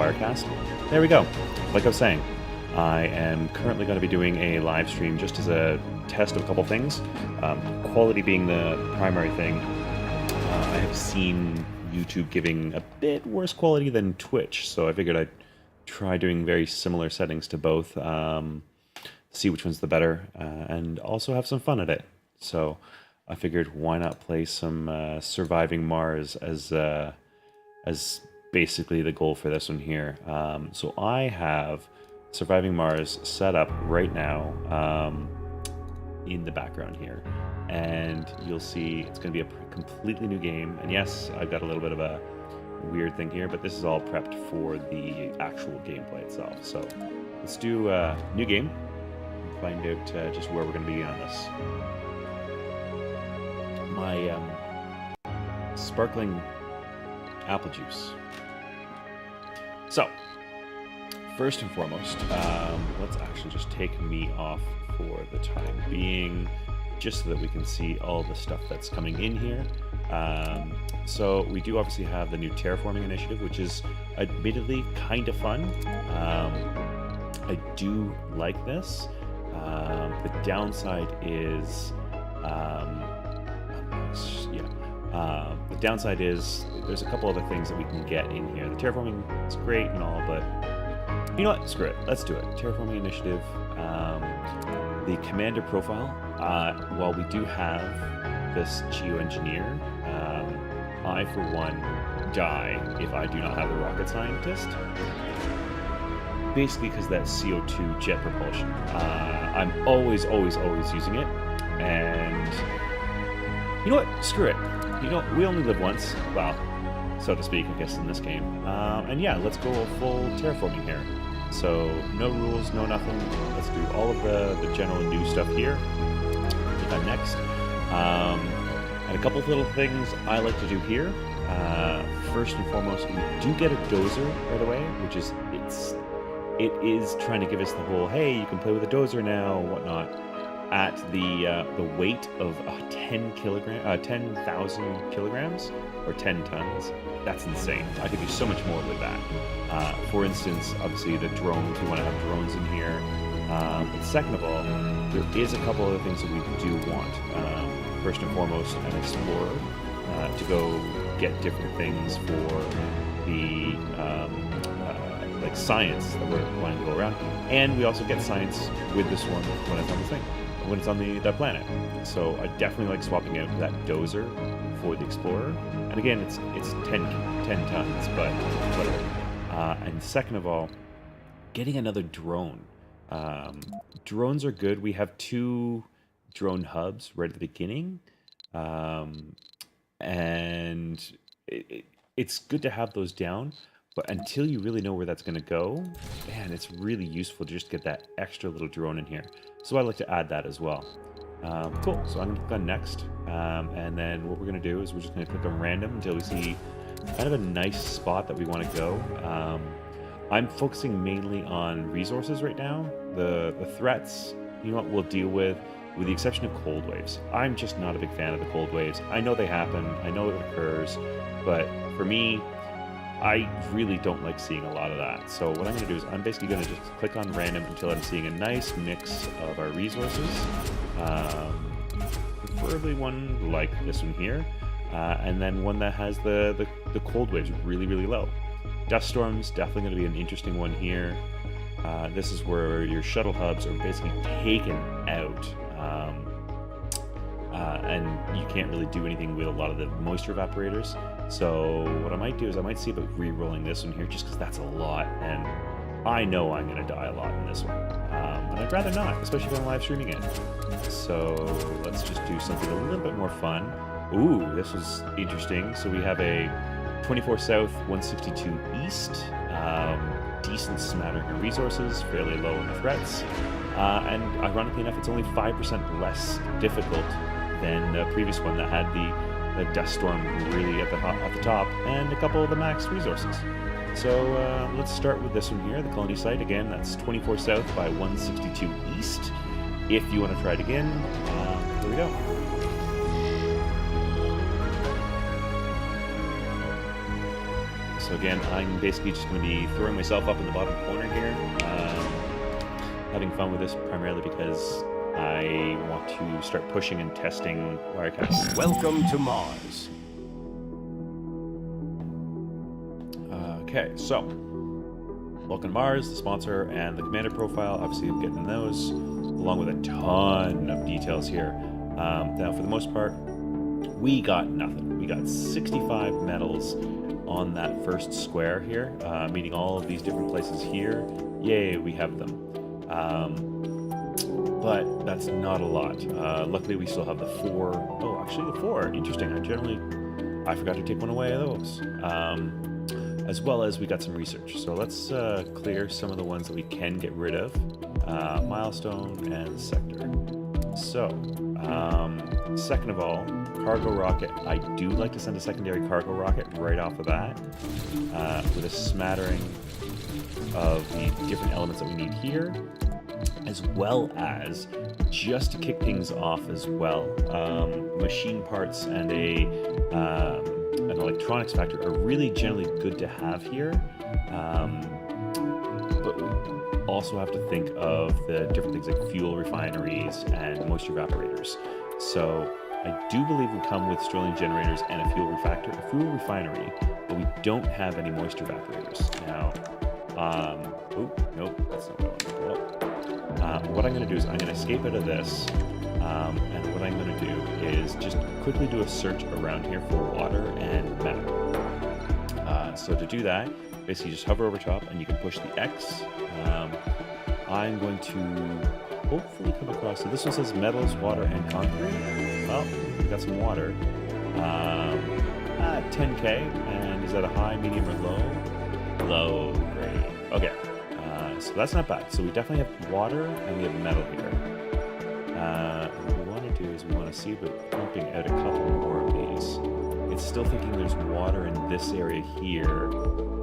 Wirecast. There we go. Like I was saying, I am currently going to be doing a live stream just as a test of a couple things. Quality being the primary thing. I have seen YouTube giving a bit worse quality than Twitch, so I figured I'd try doing very similar settings to both, see which one's the better, and also have some fun at it. So I figured, why not play some Surviving Mars as basically the goal for this one here. So I have Surviving Mars set up right now in the background here, and you'll see it's going to be a completely new game. And yes, I've got a little bit of a weird thing here, but this is all prepped for the actual gameplay itself. So let's do a new game and find out just where we're going to be on this. My sparkling apple juice. So, first and foremost, let's actually just take me off for the time being, just so that we can see all the stuff that's coming in here. So we do obviously have the new terraforming initiative, which is admittedly kind of fun. I do like this. The downside is, the downside is there's a couple other things that we can get in here. The terraforming is great and all, but you know what? Screw it. Let's do it. Terraforming initiative. The commander profile. While we do have this geoengineer, I, for one, die if I do not have the rocket scientist. Basically because that CO2 jet propulsion. I'm always using it. And you know what? Screw it. You know, we only live once. Well, so to speak, I guess, in this game. And yeah, let's go full terraforming here. So, no rules, no nothing. Let's do all of the general new stuff here. Click on next. And a couple of little things I like to do here. First and foremost, we do get a dozer right away, which is, it is trying to give us the whole, hey, you can play with a dozer now, whatnot, at the weight of 10,000 kilograms, or 10 tons. That's insane. I could do so much more with that. For instance, obviously the drones, we want to have drones in here. But second of all, there is a couple other things that we do want. First and foremost, an explorer to go get different things for the like science that we're wanting to go around. And we also get science with this one when it's on the thing, when it's on the planet. So I definitely like swapping out that dozer for the explorer. And again, it's 10 tons, but whatever. And second of all, getting another drone. Drones are good. We have 2 drone hubs right at the beginning. And it's good to have those down. But until you really know where that's going to go, man, it's really useful to just get that extra little drone in here. So I'd like to add that as well. Cool, so I'm going to click on next. And then what we're going to do is we're just going to click on random until we see kind of a nice spot that we want to go. I'm focusing mainly on resources right now. The threats, you know what, we'll deal with the exception of cold waves. I'm just not a big fan of the cold waves. I know they happen, I know it occurs, but for me, I really don't like seeing a lot of that. So what I'm going to do is I'm basically going to just click on random until I'm seeing a nice mix of our resources. Preferably one like this one here. And then one that has the cold waves really, really low. Dust storms, definitely going to be an interesting one here. This is where your shuttle hubs are basically taken out. And you can't really do anything with a lot of the moisture evaporators. So what I might do is I might see about re-rolling this one here, just because that's a lot, and I know I'm going to die a lot in this one. And I'd rather not, especially if I'm live streaming it. So let's just do something a little bit more fun. Ooh, this was interesting. So we have a 24 South, 162 East. Decent smattering of resources, fairly low in the threats. And ironically enough, it's only 5% less difficult than the previous one that had the dust storm really at the top and a couple of the max resources. So let's start with this one here, the colony site. Again, that's 24 South by 162 East. If you want to try it again, here we go. So again, I'm basically just going to be throwing myself up in the bottom corner here, having fun with this primarily because I want to start pushing and testing Wirecast. Welcome to Mars. Okay, so welcome to Mars, the sponsor, and the commander profile. Obviously, I'm getting those, along with a ton of details here. Now, for the most part, we got nothing. We got 65 medals on that first square here, meaning all of these different places here. Yay, we have them. But that's not a lot. Luckily, we still have the 4. Oh, actually, the 4. Interesting. I forgot to take one away of those. As well as we got some research. So let's clear some of the ones that we can get rid of. Milestone and sector. So, second of all, cargo rocket. I do like to send a secondary cargo rocket right off of that, with a smattering of the different elements that we need here, as well as, just to kick things off as well, machine parts and an electronics factor are really generally good to have here, but we also have to think of the different things like fuel refineries and moisture evaporators. So I do believe we come with Sterling generators and a fuel refinery, but we don't have any moisture evaporators. Now, nope, that's not what I want to pull up. What I'm going to do is I'm going to escape out of this, and what I'm going to do is just quickly do a search around here for water and metal. So to do that, basically just hover over top and you can push the X. I'm going to hopefully come across, so this one says metals, water, and concrete. Well, we got some water. 10k, and is that a high, medium, or low? Low, great. Okay, so that's not bad. So we definitely have water and we have metal here. What we want to do is we want to see about pumping out a couple more of these. It's still thinking there's water in this area here.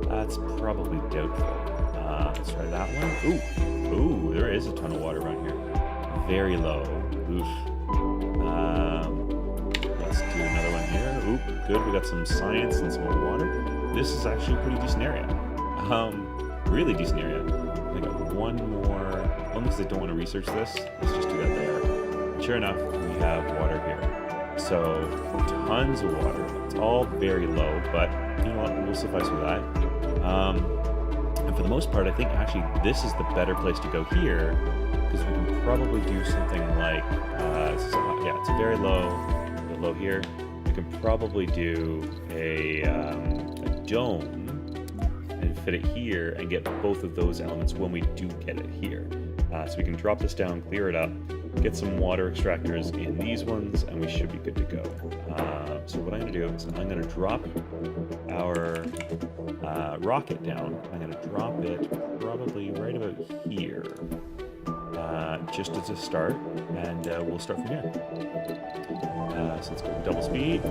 That's probably doubtful. Let's try that one. Ooh, there is a ton of water around here. Very low. Oof. Let's do another one here. Oop, good. We got some science and some more water. This is actually a pretty decent area. Really decent area. I got one more. Only because I don't want to research this. Let's just do that there. Sure enough, we have water here. So, tons of water. It's all very low, but you know what? We'll suffice with that. And for the most part, I think actually this is the better place to go here, because we can probably do something like, it's a very low here. We can probably do a dome and fit it here and get both of those elements when we do get it here. So we can drop this down, clear it up, get some water extractors in these ones, and we should be good to go. So what I'm going to do is I'm going to drop our rocket down. I'm going to drop it probably right about here, just as a start, and we'll start from here. So let's go double speed.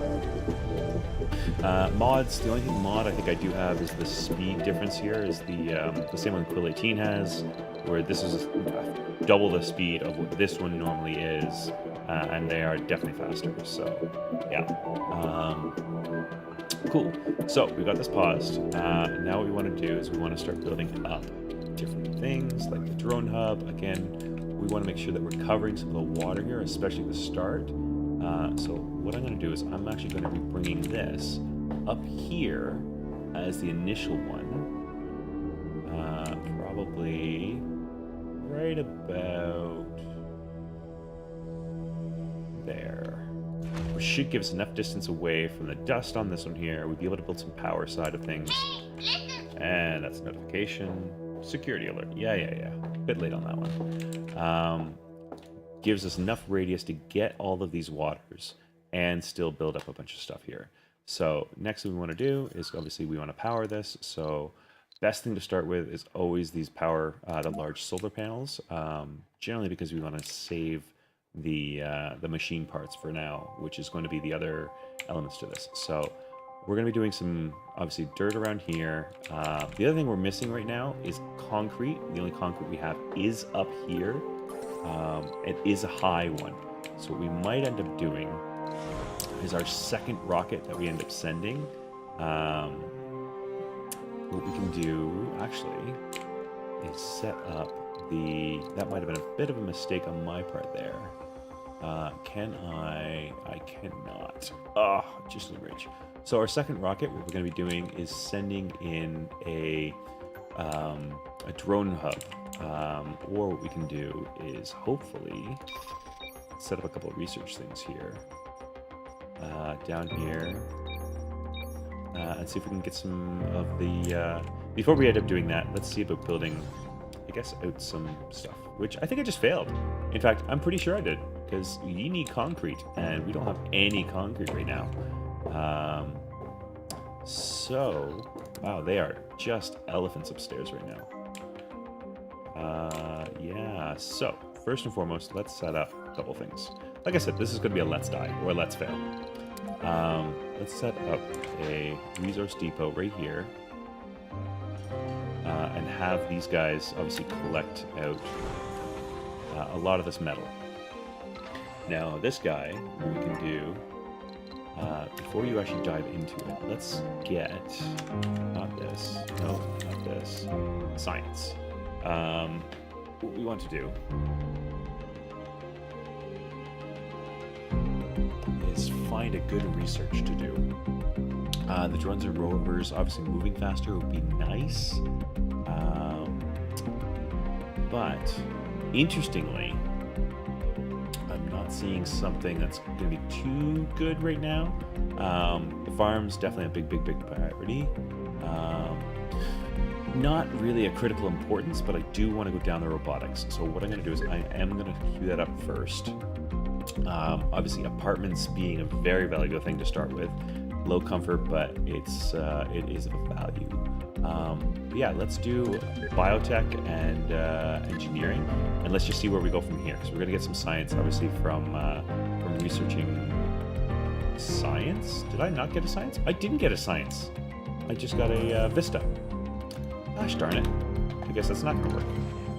Mods, the only mod I think I do have is the speed difference here, is the same one Quill 18 has, where this is double the speed of what this one normally is, and they are definitely faster, so yeah. Cool. So we got this paused. Now what we want to do is we want to start building up different things, like the drone hub. Again, we want to make sure that we're covering some of the water here, especially at the start. So what I'm going to do is I'm actually going to be bringing this up here as the initial one. Probably right about there. Which should give us enough distance away from the dust on this one here. We'll be able to build some power side of things. And that's notification. Security alert. Yeah. A bit late on that one. Gives us enough radius to get all of these waters and still build up a bunch of stuff here. So next thing we want to do is obviously we want to power this. So best thing to start with is always these the large solar panels, generally because we want to save the machine parts for now, which is going to be the other elements to this. So we're going to be doing some, obviously, dirt around here. The other thing we're missing right now is concrete. The only concrete we have is up here. It is a high one. So what we might end up doing is our second rocket that we end up sending. what we can do, actually, is set up the... That might have been a bit of a mistake on my part there. Can I... I cannot. Oh, just a rich. So our second rocket, what we're going to be doing is sending in a drone hub. Or what we can do is hopefully set up a couple of research things here. Down here. And see if we can get some of the... before we end up doing that, let's see about building, I guess, out some stuff. Which I think I just failed. In fact, I'm pretty sure I did. Because you need concrete, and we don't have any concrete right now. So, wow, they are just elephants upstairs right now. Yeah, so, first and foremost, let's set up a couple things. Like I said, this is going to be a let's die, or let's fail. Let's set up a resource depot right here. And have these guys obviously collect out a lot of this metal. Now, this guy, what we can do, before you actually dive into it, let's get, not this, no, not this, science. What we want to do is find a good research to do. The drones and rovers, obviously moving faster would be nice. But, interestingly, I'm not seeing something that's going to be too good right now. The farm's definitely a big priority. Not really a critical importance, but I do want to go down the robotics. So what I'm going to do is I am going to queue that up first. Obviously, apartments being a very valuable thing to start with. Low comfort, but it is of value. But yeah, let's do biotech and engineering, and let's just see where we go from here. Because we're gonna get some science, obviously, from researching science. Did I not get a science? I didn't get a science. I just got a Vista. Gosh darn it! I guess that's not gonna work.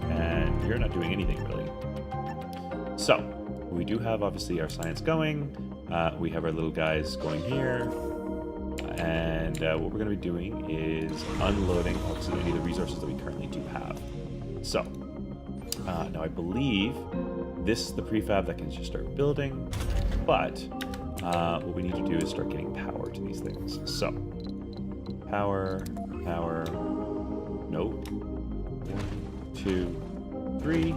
And you're not doing anything really. So we do have obviously our science going. We have our little guys going here. And what we're going to be doing is unloading, obviously, any of the resources that we currently do have. So, now I believe this is the prefab that can just start building, but what we need to do is start getting power to these things. So, power, nope, 1, 2, 3,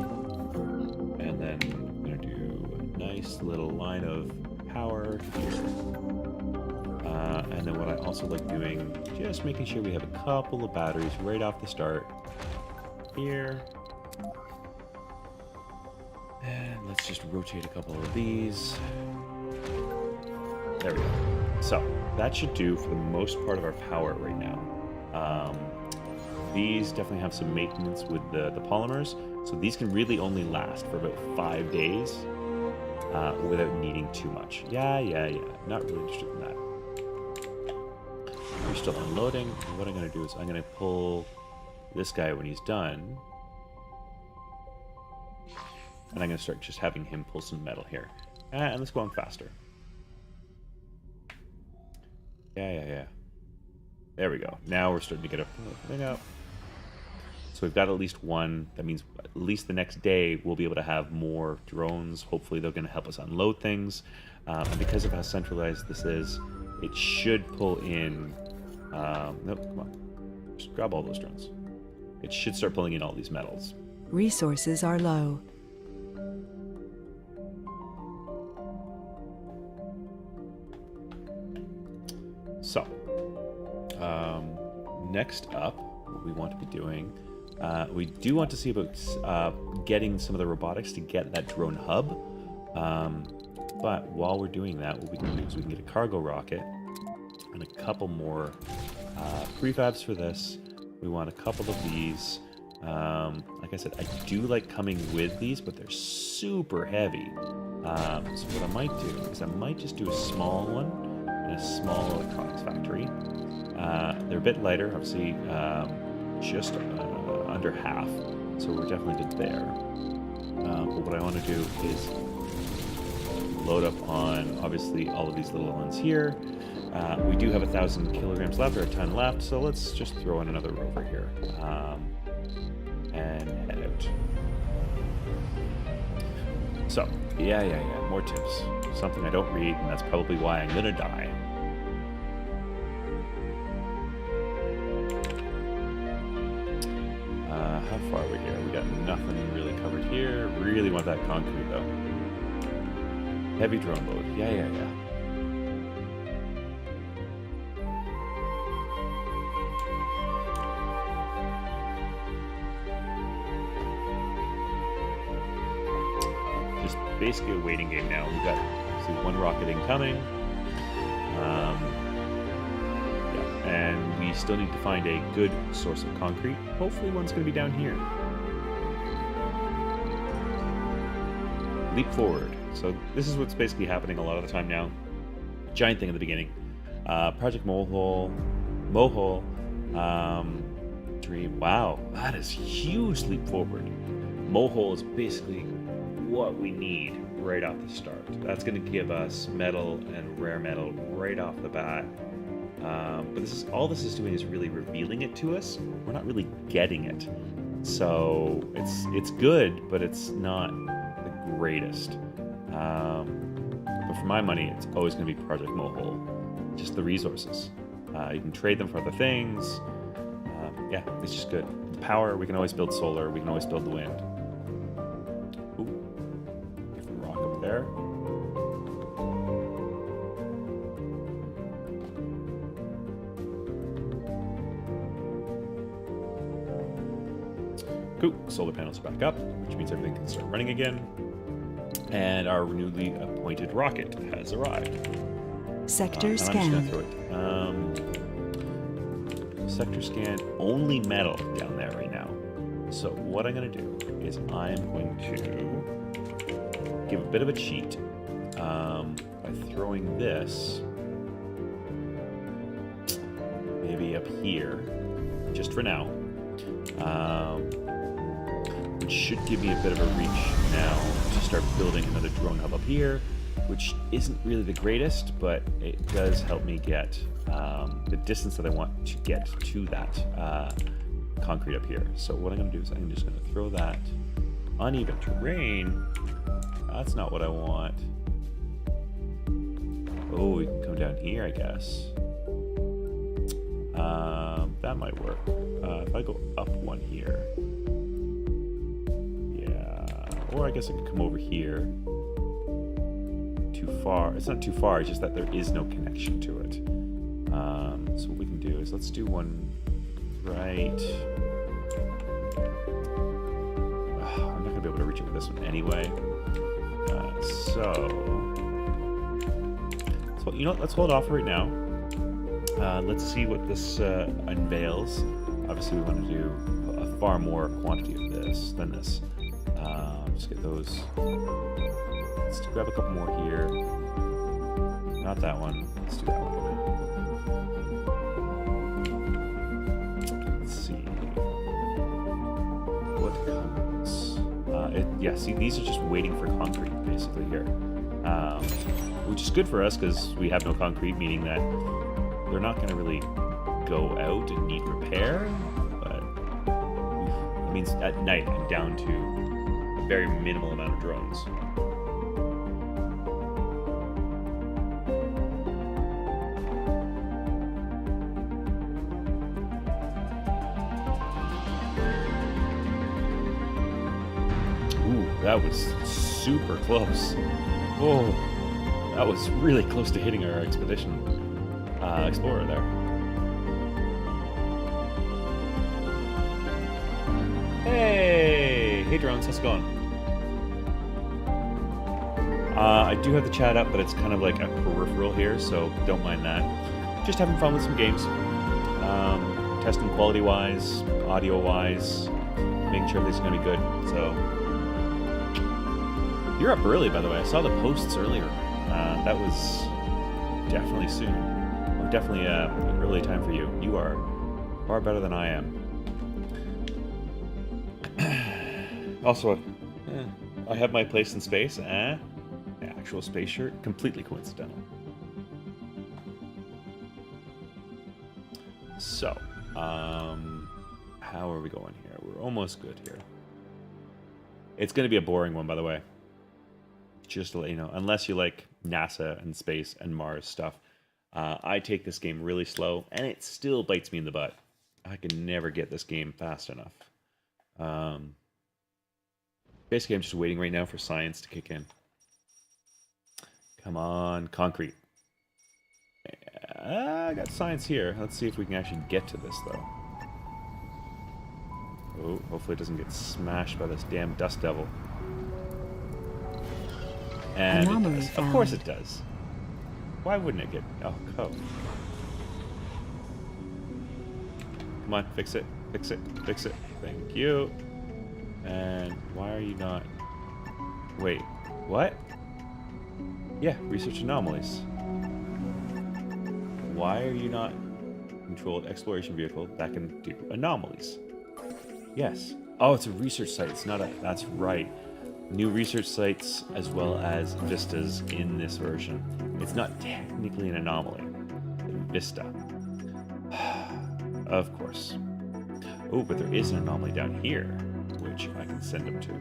and then I'm going to do a nice little line of power here. And then what I also like doing, just making sure we have a couple of batteries right off the start here. And let's just rotate a couple of these. There we go. So that should do for the most part of our power right now. These definitely have some maintenance with the polymers. So these can really only last for about 5 days without needing too much. Yeah. Not really interested in that. We're still unloading. What I'm going to do is I'm going to pull this guy when he's done. And I'm going to start just having him pull some metal here. And let's go on faster. Yeah. There we go. Now we're starting to get a thing up. So we've got at least one. That means at least the next day we'll be able to have more drones. Hopefully they're going to help us unload things. And because of how centralized this is, it should pull in... nope, come on. Just grab all those drones. It should start pulling in all these metals. Resources are low. So, next up, what we want to be doing, we do want to see about getting some of the robotics to get that drone hub. But while we're doing that, what we can do is we can get a cargo rocket and a couple more prefabs for this. We want a couple of these. Like I said, I do like coming with these, but they're super heavy. So what I might do is I might just do a small one in a small electronics factory. They're a bit lighter, obviously, just under half, so we're definitely good there. But what I want to do is load up on, obviously, all of these little ones here. We do have 1,000 kilograms left, or a ton left, so let's just throw in another rover here. And head out. So, yeah, more tips. Something I don't read, and that's probably why I'm gonna die. How far are we here? We got nothing really covered here. Really want that concrete, though. Heavy drone load. Yeah. Just basically a waiting game now. We've got, see, one rocket incoming. Yeah, and we still need to find a good source of concrete. Hopefully one's going to be down here. Leap forward. So this is what's basically happening a lot of the time now. Giant thing in the beginning. Project Mohole. Dream. Wow, that is huge leap forward. Mohole is basically what we need right off the start. That's going to give us metal and rare metal right off the bat. But this is all this is doing is really revealing it to us. We're not really getting it. So it's good, but it's not the greatest. But for my money, it's always going to be Project Mohole. Just the resources. You can trade them for other things. Yeah, it's just good. The power, we can always build solar. We can always build the wind. Ooh, different rock up there. Cool. Solar panels are back up, which means everything can start running again. And our newly appointed rocket has arrived. Sector scan. I'm just gonna throw it. Sector scan, only metal down there right now. So what I'm going to do is I'm going to give a bit of a cheat by throwing this maybe up here, just for now. Which should give me a bit of a reach now to start building another drone hub up here, which isn't really the greatest, but it does help me get the distance that I want to get to that concrete up here. So what I'm going to do is I'm just going to throw that uneven terrain. That's not what I want. Oh, we can come down here, I guess. That might work. If I go up one here. Yeah. Or I guess I could come over here. Too far. It's not too far, it's just that there is no connection to it. So what we can do is let's do one right. I'm not going to be able to reach it with this one anyway. So you know what? Let's hold off right now. Let's see what this unveils. Obviously, we want to do a far more quantity of this than this. Just get those. Let's grab a couple more here. Not that one. Let's do that one. Let's see. What comes? Yeah, see, these are just waiting for concrete, basically, here. Which is good for us, because we have no concrete, meaning that they're not going to really go out and need repair. But it means at night I'm down to a very minimal amount of drones. That was super close. Oh, that was really close to hitting our expedition explorer there. Hey drones, how's it going? I do have the chat up, but it's kind of like a peripheral here, so don't mind that. Just having fun with some games. Testing quality-wise, audio-wise, making sure everything's gonna be good, so... You're up early, by the way. I saw the posts earlier. That was definitely soon. Or definitely an early time for you. You are far better than I am. Also, I have my place in space. Actual space shirt. Completely coincidental. So, how are we going here? We're almost good here. It's going to be a boring one, by the way. Just to let you know, unless you like NASA and space and Mars stuff. I take this game really slow, and it still bites me in the butt. I can never get this game fast enough. Basically, I'm just waiting right now for science to kick in. Come on, concrete. I got science here. Let's see if we can actually get to this, though. Oh, hopefully it doesn't get smashed by this damn dust devil. And it does. Of course it does. Why wouldn't it get... Oh, cove. Come on, fix it. Fix it. Fix it. Thank you. And why are you not... Wait, what? Yeah, research anomalies. Why are you not controlled exploration vehicle that can do anomalies? Yes. Oh, it's a research site. It's not a... That's right. New research sites as well as vistas in this version. It's not technically an anomaly. Vista. Of course. Oh, but there is an anomaly down here, which I can send him to.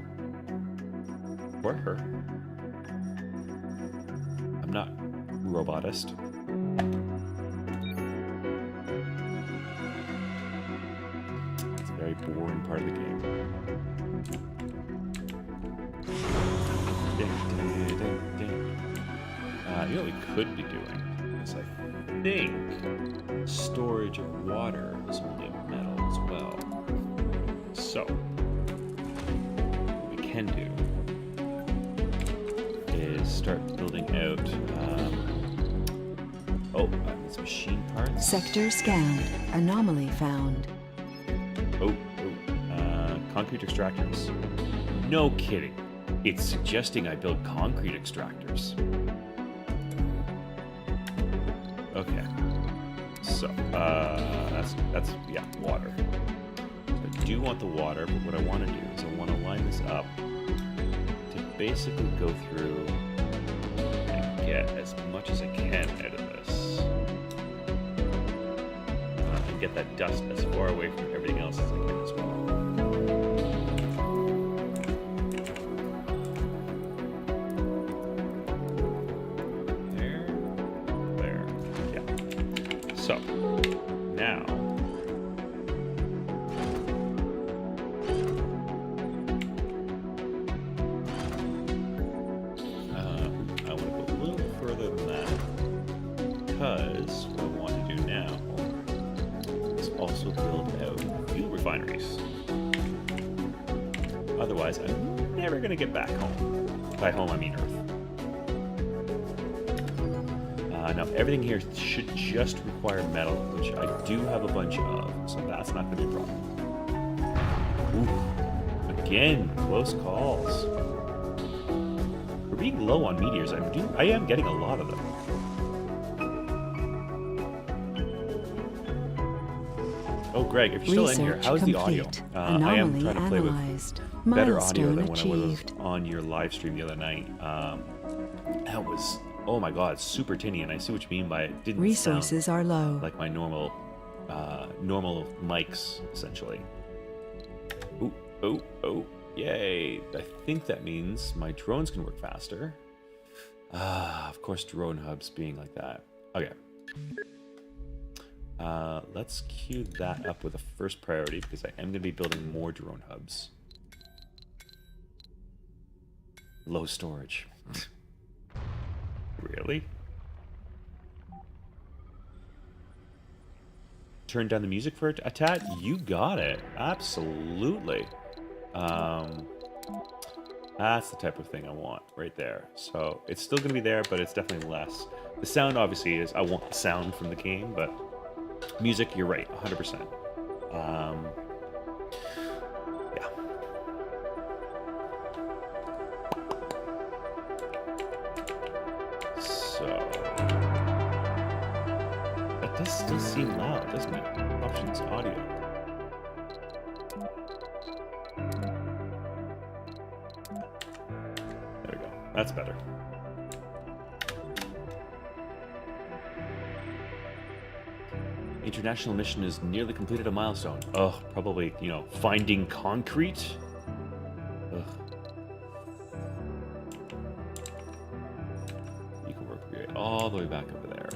Or her. I'm not robotist. It's a very boring part of the game. Ding, ding, ding. You know what we could be doing is, I think, storage of water is only a metal as well. So, what we can do is start building out. It's machine parts. Sector scanned. Anomaly found. Concrete extractors. No kidding. It's suggesting I build concrete extractors. Okay. So, that's water. So I do want the water, but what I want to do is I want to line this up to basically go through and get as much as I can out of this. And get that dust as far away from everything else as I can as well. So, now, I want to go a little further than that, because what I want to do now is also build out fuel refineries. Otherwise, I'm never going to get back home. By home, I mean Earth. Now, everything here should just require metal, which I do have a bunch of, so that's not going to be a problem. Ooh, again, close calls. For being low on meteors, I am getting a lot of them. Oh, Greg, if you're still in here, how's the audio? I am trying to play with better audio than when I was on your live stream the other night. That was... Oh my god, super tinny, and I see what you mean by it. Didn't Resources sound are low. like my normal mics, essentially. Oh, yay. I think that means my drones can work faster. Of course, drone hubs being like that. Okay. Let's queue that up with a first priority, because I am going to be building more drone hubs. Low storage. Really? Turn down the music for a tad? You got it. Absolutely. That's the type of thing I want right there. So it's still going to be there, but it's definitely less. The sound obviously is, I want the sound from the game, but music, you're right, 100%. Yeah. So, that does still seem loud, doesn't it? Options, audio. There we go. That's better. International mission has nearly completed a milestone. Ugh, probably, you know, finding concrete? Ugh. You can work your way all the way back over there.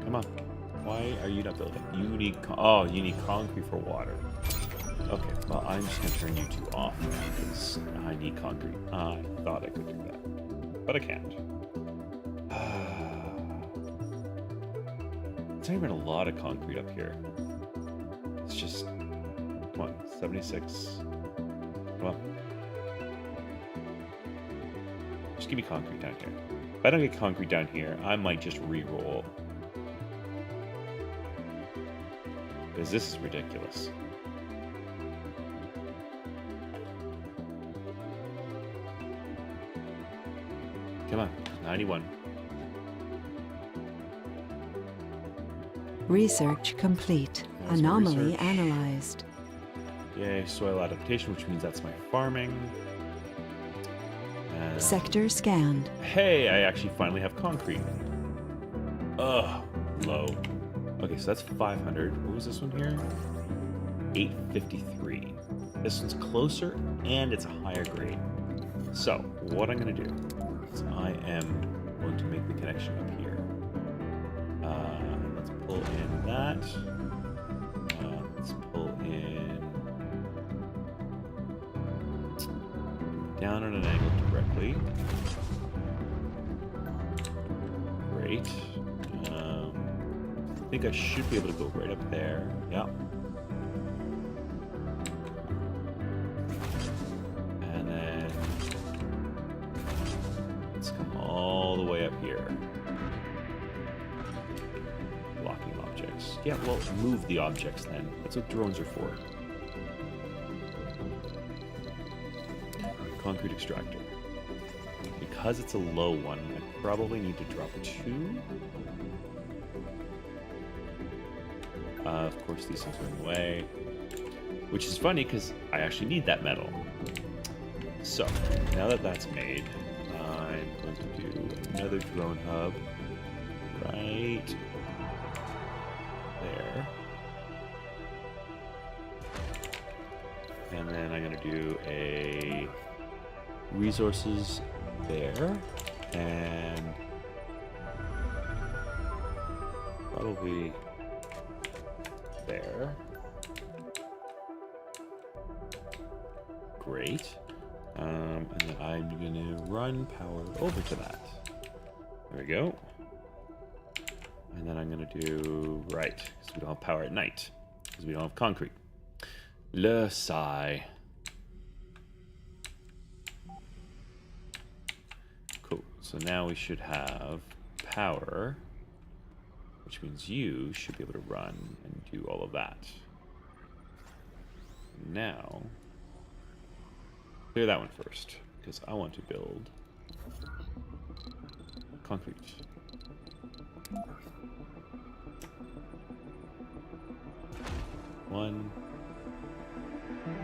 Come on. Why are you not building? You need you need concrete for water. Okay, well, I'm just going to turn you two off because I need concrete. I thought I could do that, but I can't. It's not even a lot of concrete up here. It's just, come on, 76. Well, just give me concrete down here. If I don't get concrete down here, I might just re-roll. Because this is ridiculous. Come on, 91. Research complete. That's Anomaly research. analyzed. Yay, soil adaptation, which means that's my farming. And Sector scanned. hey, I actually finally have concrete. Ugh, low. Okay, so that's 500. What was this one here? 853. This one's closer, and it's a higher grade. So, what I'm going to do is I am going to make the connection up here. Let's pull in that. Let's pull in down on an angle directly. Great. I think I should be able to go right up there. Yeah. And then let's come all the way up here. Blocking objects. Yeah, well, move the objects then. That's what drones are for. Concrete extractor. Because it's a low one, I probably need to drop 2. Of course, these things are in the way. Which is funny, because I actually need that metal. So, now that that's made, I'm going to do another drone hub right there. And then I'm going to do a resources there. And probably there. Great. And then I'm gonna run power over to that. There we go. And then I'm gonna do right, because we don't have power at night, because we don't have concrete. Le sigh. Cool. So now we should have power, which means you should be able to run and do all of that. Now, clear that one first, because I want to build concrete. One.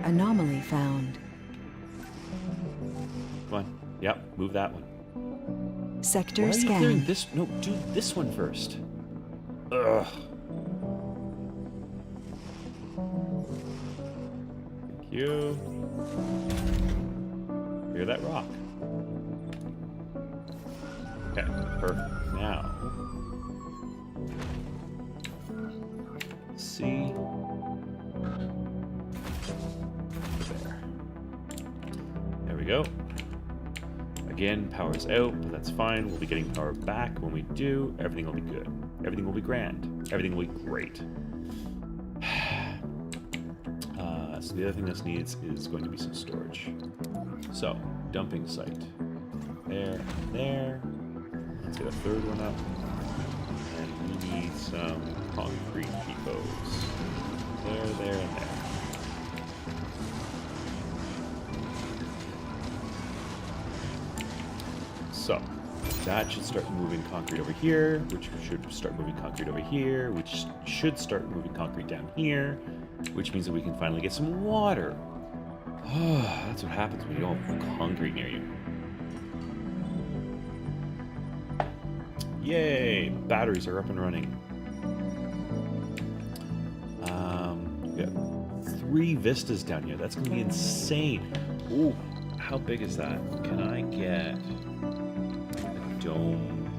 Anomaly found. Come on. Yep, move that one. Sector Why are you clearing scanned. this? No, do this one first. Ugh. Thank you. Clear that rock. Okay, perfect. Now, see there. There we go. Again, power's out, but that's fine. We'll be getting power back. When we do, everything will be good. Everything will be grand. Everything will be great. So the other thing this needs is going to be some storage. So, dumping site. There, and there. Let's get a third one up. And we need some concrete depots. There, there, and there. So, that should start moving concrete over here, which should start moving concrete over here, which should start moving concrete down here, which means that we can finally get some water. That's what happens when you don't have concrete near you. Yay! Batteries are up and running. 3 vistas down here. That's going to be insane. Ooh, how big is that? Can I get a dome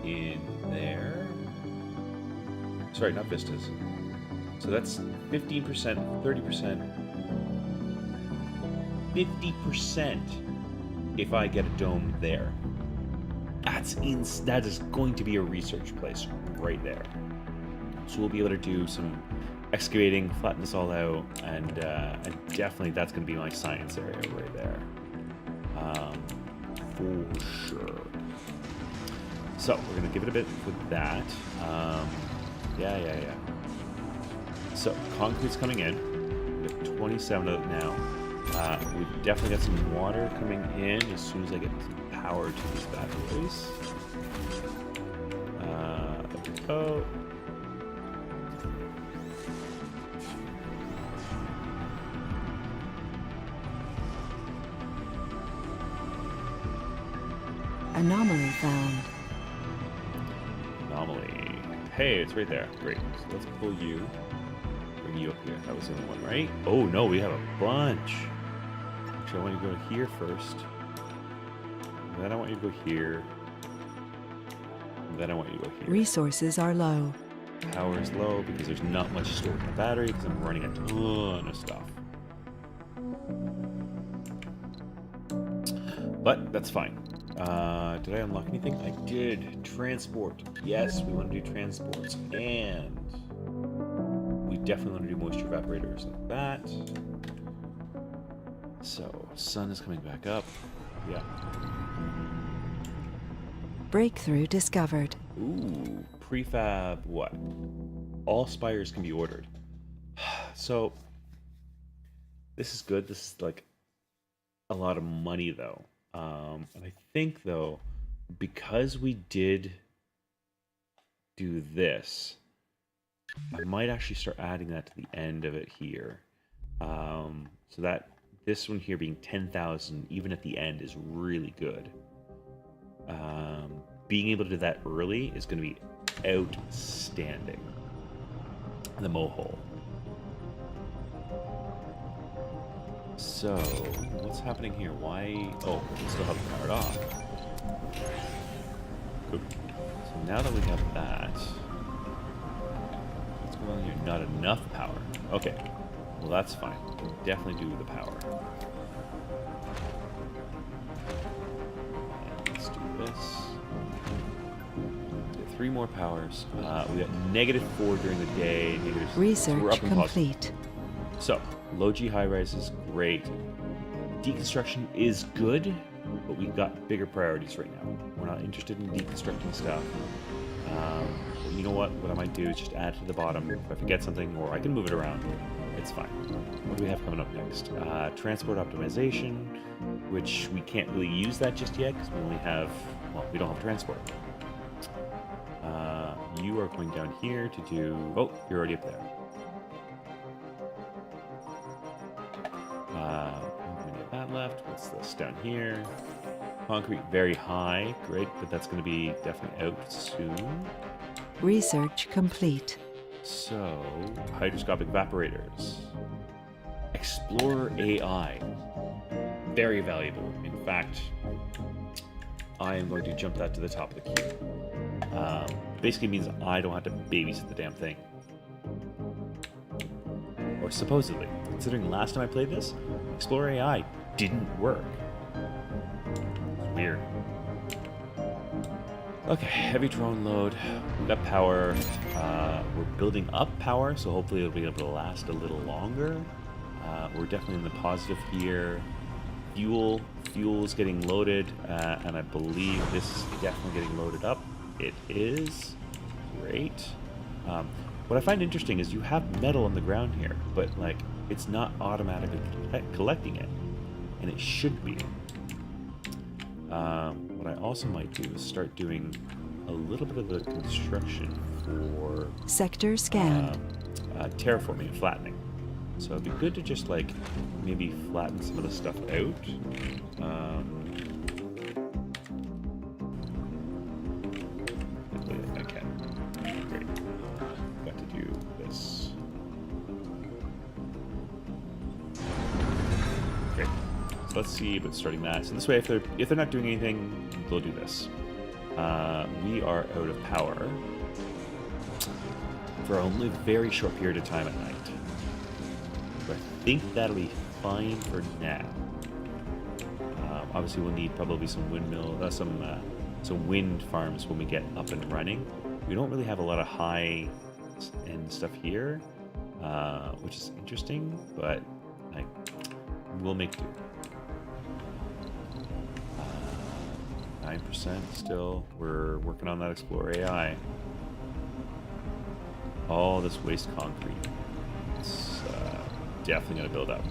in there? Sorry, not vistas. So that's 15%, 30%, 50% if I get a dome there. That is going to be a research place right there. So we'll be able to do some excavating, flatten this all out, and definitely that's going to be my science area right there. For sure. So we're going to give it a bit with that. Yeah. So concrete's coming in. We have 27 of it now. We've definitely got some water coming in as soon as I get some power to these bad boys. There we go. Anomaly found. Anomaly. Hey, it's right there. Great. So let's pull you. Bring you up here. That was the only one, right? Oh, no, we have a bunch. Actually, I want you to go here first. And then I want you to go here. And then I want you to go here. Resources are low. Power is low because there's not much stored in the battery because I'm running a ton of stuff. But that's fine. Did I unlock anything? I did. Transport. Yes, we want to do transports. And we definitely want to do moisture evaporators like that. So, sun is coming back up. Yeah. Breakthrough discovered. Ooh, prefab what? All spires can be ordered. So, this is good. This is like a lot of money though. And I think though, because we did do this, I might actually start adding that to the end of it here. So that this one here being 10,000, even at the end, is really good. Being able to do that early is going to be outstanding. The mohole. So, what's happening here? Why? Oh, we still have it powered off. Good. So now that we have that, what's going on here? Not enough power. Okay. Well, that's fine. We'll definitely do the power. And let's do this. Get 3 more powers. We got -4 during the day. Research so we're up in complete. So, low G high rise is great. Deconstruction is good, but we've got bigger priorities right now. We're not interested in deconstructing stuff. But you know what? What I might do is just add to the bottom. If I forget something, or I can move it around, it's fine. What do we have coming up next? Transport optimization, which we can't really use that just yet because we only have, well, we don't have transport. You are going down here to do, oh, you're already up there. I'm going to get that left. What's this down here? Concrete very high. Great, but that's going to be definitely out soon. Research complete. So, hydroscopic evaporators. Explorer AI. Very valuable. In fact, I am going to jump that to the top of the queue. Basically means I don't have to babysit the damn thing. Or supposedly. Considering last time I played this, Explorer AI didn't work. It's weird. Okay, heavy drone load. We've got power. We're building up power, so hopefully it'll be able to last a little longer. We're definitely in the positive here. Fuel's getting loaded, and I believe this is definitely getting loaded up. It is. Great. What I find interesting is you have metal on the ground here, but like it's not automatically collecting it, and it should be. What I also might do is start doing a little bit of the construction for Sector scanned. terraforming and flattening. So it'd be good to just like maybe flatten some of the stuff out. I can. Great. Got to do this. let's see about starting that. So this way, if they're not doing anything, they'll do this. We are out of power for only a very short period of time at night. But I think that'll be fine for now. Obviously, we'll need probably some some wind farms when we get up and running. We don't really have a lot of high end stuff here, which is interesting, but we'll make do. 9% still. We're working on that Explore AI. All this waste concrete. It's definitely going to build up.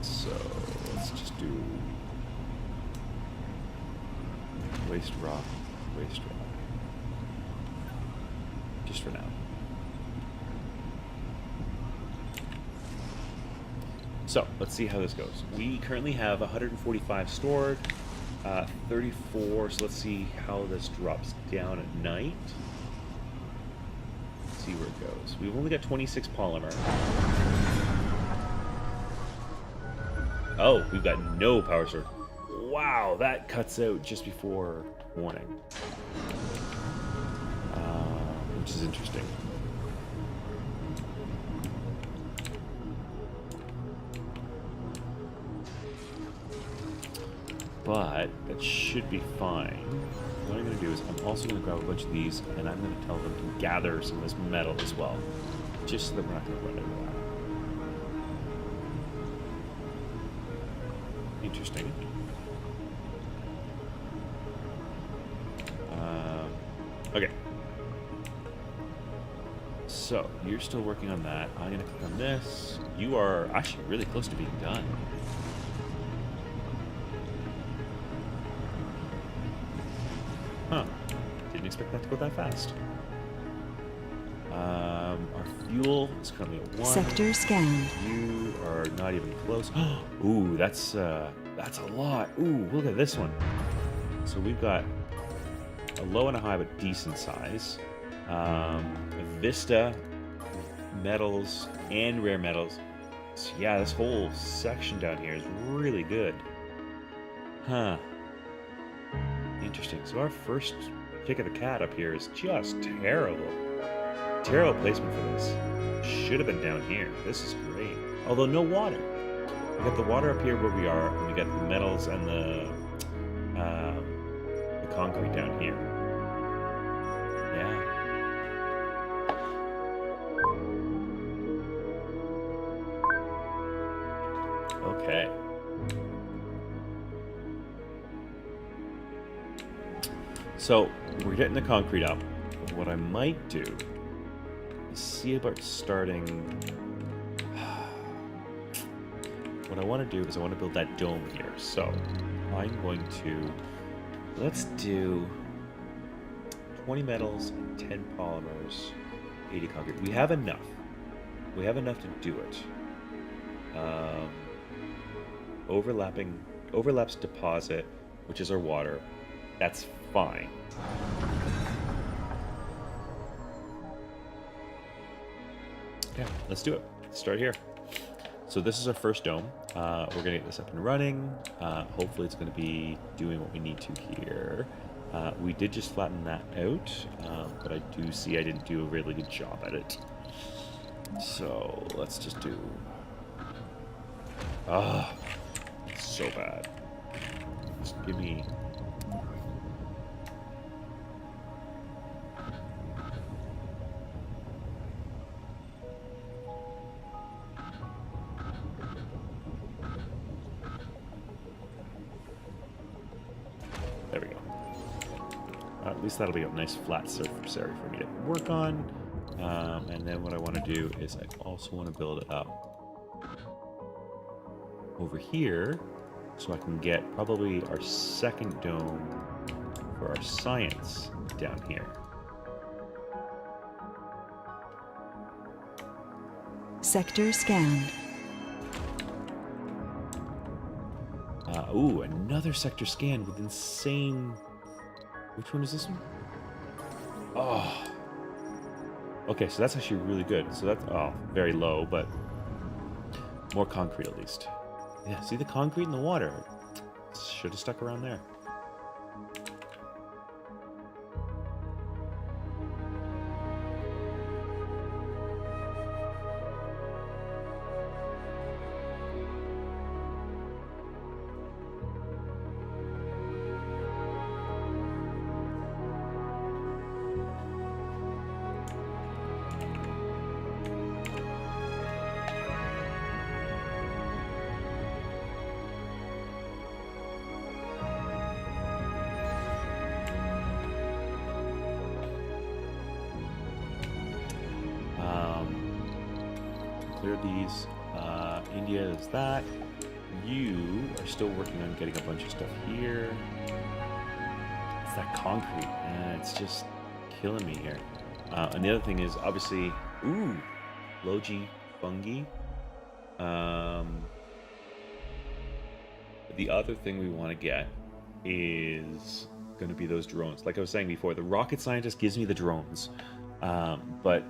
So let's just do waste rock, just for now. So let's see how this goes. We currently have 145 stored, 34. So let's see how this drops down at night. Let's see where it goes. We've only got 26 polymer. Oh, we've got no power source. Wow, that cuts out just before morning, which is interesting. But that should be fine. What I'm going to do is I'm also going to grab a bunch of these, and I'm going to tell them to gather some of this metal as well, just so that we're not going to run out of that. Interesting. Okay. So, you're still working on that. I'm going to click on this. You are actually really close to being done. Huh. Didn't expect that to go that fast. Our fuel is currently at 1. Sector scanned. You are not even close. Ooh, that's a lot. Ooh, look at this one. So we've got a low and a high, but decent size. Vista, metals, and rare metals. So yeah, this whole section down here is really good. Huh. Interesting. So our first kick of the cat up here is just terrible. Terrible placement for this. Should have been down here. This is great. Although no water. We got the water up here where we are, and we got the metals and the concrete down here. Yeah. Okay. So we're getting the concrete up. What I might do is see about starting. What I want to do is I want to build that dome here. So I'm going to, let's do 20 metals, 10 polymers, 80 concrete. We have enough. We have enough to do it. Overlaps deposit, which is our water. That's fine. Yeah, let's do it. Let's start here. So this is our first dome. We're going to get this up and running. Hopefully it's going to be doing what we need to here. We did just flatten that out, but I do see I didn't do a really good job at it. So let's just do... it's so bad. Just give me... There we go. At least that'll be a nice flat surface area for me to work on. And then what I want to do is I also want to build it up over here so I can get probably our second dome for our science down here. Sector scanned. Ooh, another sector scanned with insane... Which one is this one? Oh. Okay, so that's actually really good. So that's, very low, but more concrete at least. Yeah, see the concrete in the water? Should have stuck around there. Clear these. India is that. You are still working on getting a bunch of stuff here. It's that concrete, and it's just killing me here. And the other thing is, obviously, Logi fungi. The other thing we want to get is going to be those drones. Like I was saying before, the rocket scientist gives me the drones, but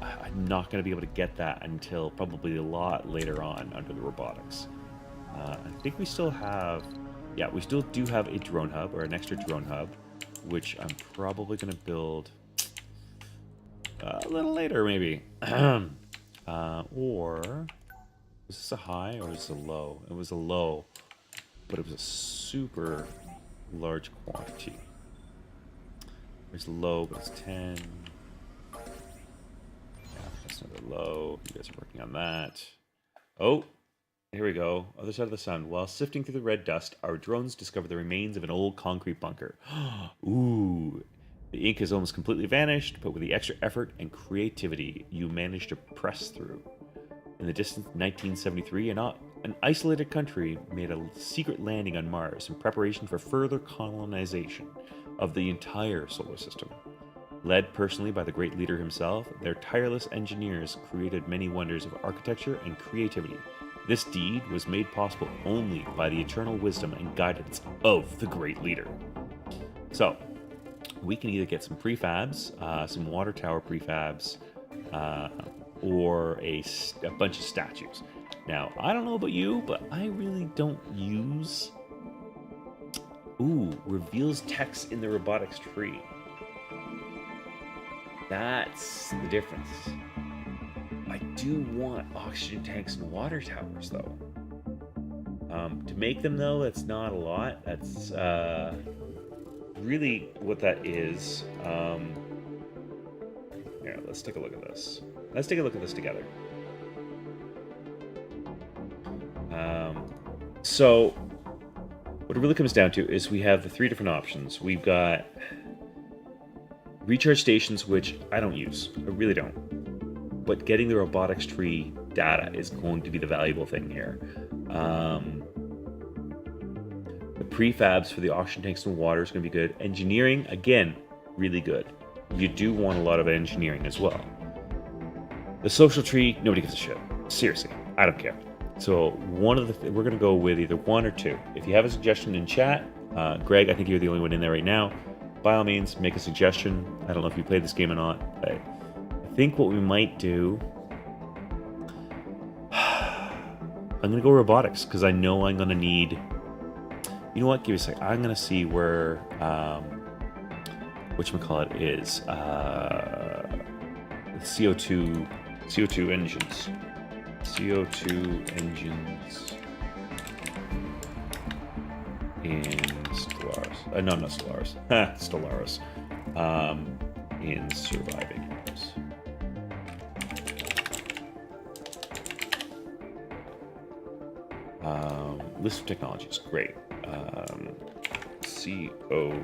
I'm not going to be able to get that until probably a lot later on under the robotics. I think we still have, we still do have a drone hub, or an extra drone hub, which I'm probably going to build a little later, maybe. Or, was this a high or was this a low? It was a low, but it was a super large quantity. It's low, but it's 10. That's another low. You guys are working on that. Oh, here we go. Other side of the sun. While sifting through the red dust, our drones discover the remains of an old concrete bunker. Ooh. The ink has almost completely vanished, but with the extra effort and creativity, you managed to press through. In the distant 1973, an isolated country made a secret landing on Mars in preparation for further colonization of the entire solar system. Led personally by the great leader himself, their tireless engineers created many wonders of architecture and creativity. This deed was made possible only by the eternal wisdom and guidance of the great leader. So, we can either get some prefabs, some water tower prefabs, or a bunch of statues. Now, I don't know about you, but I really don't use... reveals text in the robotics tree. That's the difference. I do want oxygen tanks and water towers, though. To make them, though, that's not a lot. That's really what that is. Here, let's take a look at this. Let's take a look at this together. So, what it really comes down to is we have the 3 different options. We've got recharge stations, which I don't use. I really don't. But getting the robotics tree data is going to be the valuable thing here. The prefabs for the oxygen tanks and water is going to be good. Engineering, again, really good. You do want a lot of engineering as well. The social tree, nobody gives a shit. Seriously, I don't care. So one of the we're going to go with either 1 or 2. If you have a suggestion in chat, Greg, I think you're the only one in there right now. By all means, make a suggestion. I don't know if you played this game or not, but I think what we might do... I'm going to go robotics, because I know I'm going to need... You know what? Give me a sec. I'm going to see where... whatchamacallit is. CO2 engines. CO2 engines in Stellaris. No, not Stellaris. Stellaris. In surviving Mars. List of technologies. Great. CO2.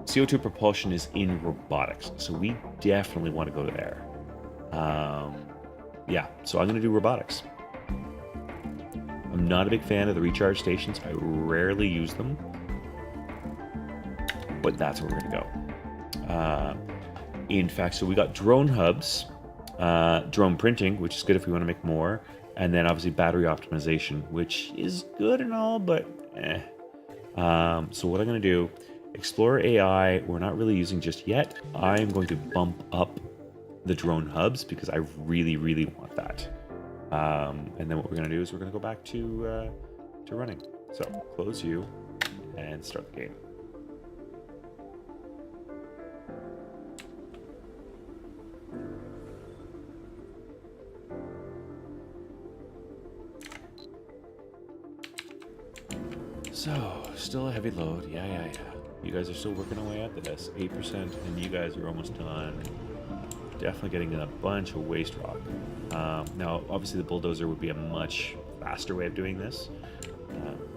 CO2 propulsion is in robotics, so we definitely want to go there. Yeah, so I'm going to do robotics. I'm not a big fan of the recharge stations. I rarely use them. But that's where we're going to go. In fact, so we got drone hubs, drone printing, which is good if we want to make more, and then obviously battery optimization, which is good and all, but eh. So what I'm going to do, Explorer AI, we're not really using just yet. I'm going to bump up the drone hubs because I really, really want that. And then what we're going to do is we're going to go back to running. So close you and start the game. So, still a heavy load. Yeah. You guys are still working away at this. 8%, and you guys are almost done. Definitely getting a bunch of waste rock. Now, obviously the bulldozer would be a much faster way of doing this.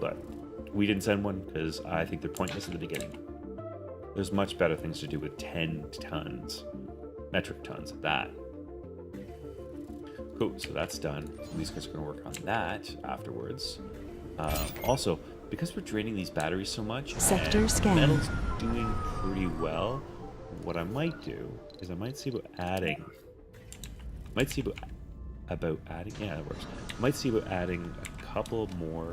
But we didn't send one because I think they're pointless at the beginning. There's much better things to do with 10 tons. Metric tons of that. Cool, so that's done. So these guys are going to work on that afterwards. Also, because we're draining these batteries so much, Sector scan. Metal's doing pretty well. What I might do is I might see about adding. Yeah, that works. Might see about adding a couple more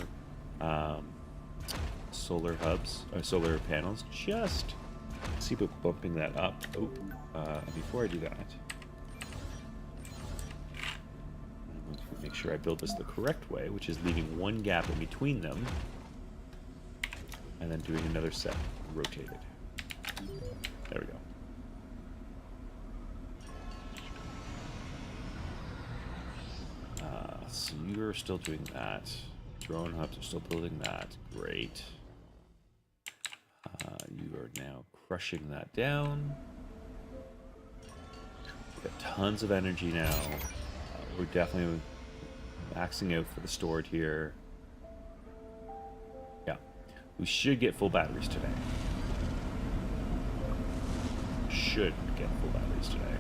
solar hubs or solar panels. Just see about bumping that up. Oh, before I do that, I'm going to make sure I build this the correct way, which is leaving one gap in between them. And then doing another set, rotated. There we go. So you're still doing that. Drone hubs are still building that. Great. You are now crushing that down. We've got tons of energy now. We're definitely maxing out for the stored here. Yeah. We should get full batteries today. Should get full batteries today.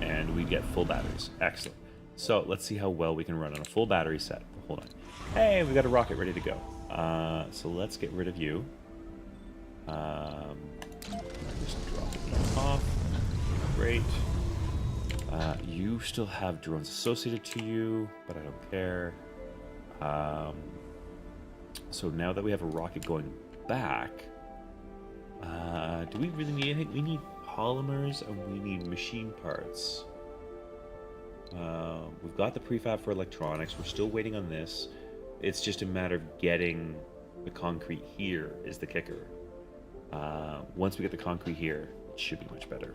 And we get full batteries. Excellent. So let's see how well we can run on a full battery set. Hold on. Hey, we got a rocket ready to go. So let's get rid of you. Just drop it off. Great. You still have drones associated to you, but I don't care. So now that we have a rocket going back, do we really need anything? We need polymers and we need machine parts. We've got the prefab for electronics. We're still waiting on this. It's just a matter of getting the concrete here is the kicker. Once we get the concrete here, it should be much better.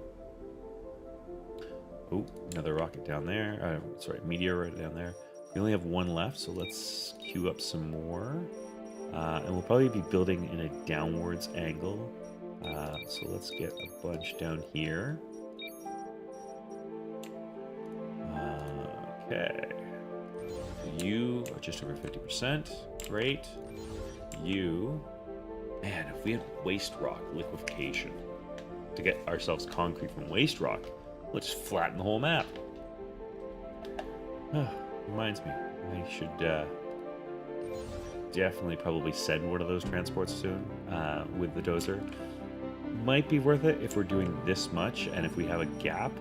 Oh, another rocket down there. Sorry, meteor right down there. We only have one left, so let's queue up some more. And we'll probably be building in a downwards angle. So let's get a bunch down here. Okay. You are just over 50%. Great. You... Man, if we had waste rock liquefaction to get ourselves concrete from waste rock, we'll just flatten the whole map. Reminds me, I should definitely probably send one of those transports soon with the dozer. Might be worth it if we're doing this much, and if we have a gap.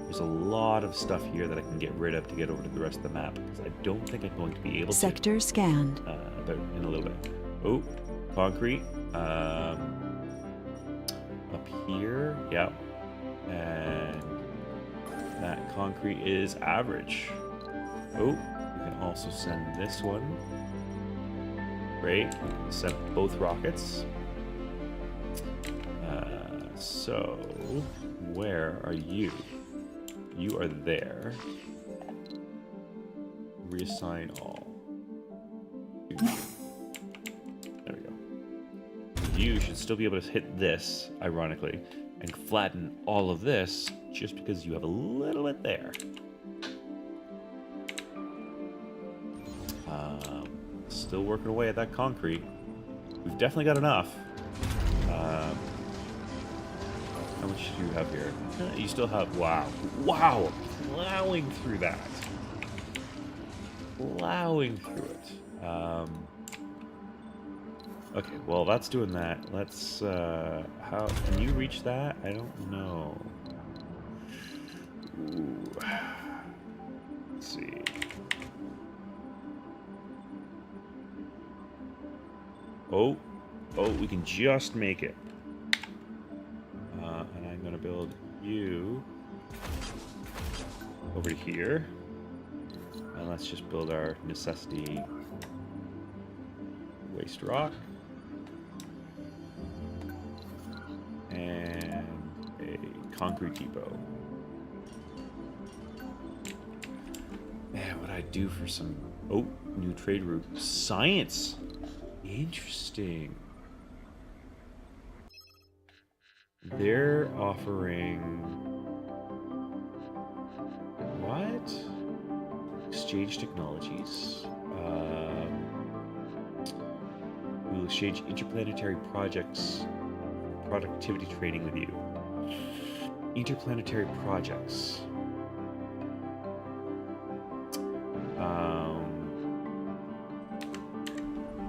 There's a lot of stuff here that I can get rid of to get over to the rest of the map, because I don't think I'm going to be able to. Sector scanned. But in a little bit. Oh, concrete. Up here, yep. And that concrete is average. Oh, we can also send this one. Great, we can send both rockets. So, where are you? You are there. Reassign all. There we go. You should still be able to hit this, ironically, and flatten all of this just because you have a little bit there. Still working away at that concrete. We've definitely got enough. How much do you have here? You still have... Wow. Wow! Plowing through that. Plowing through it. Okay, well, that's doing that. Let's... how... Can you reach that? I don't know. Ooh. Let's see. Oh, we can just make it. And I'm going to build you here. And let's just build our necessity waste rock. And a concrete depot. Man, what I do for some... Oh, new trade route. Science! Interesting. They're offering... What? Exchange technologies. We will exchange interplanetary projects, productivity training with you. Interplanetary projects.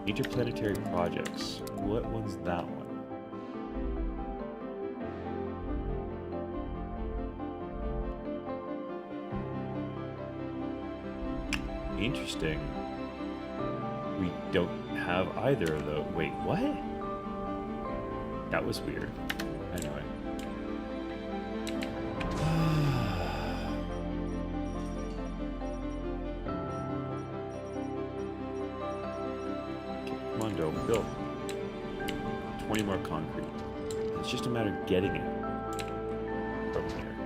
Interplanetary projects. What one's that one? Interesting. We don't have either of those. Wait, what? That was weird. Anyway. Mondo, built 20 more concrete. It's just a matter of getting it from here.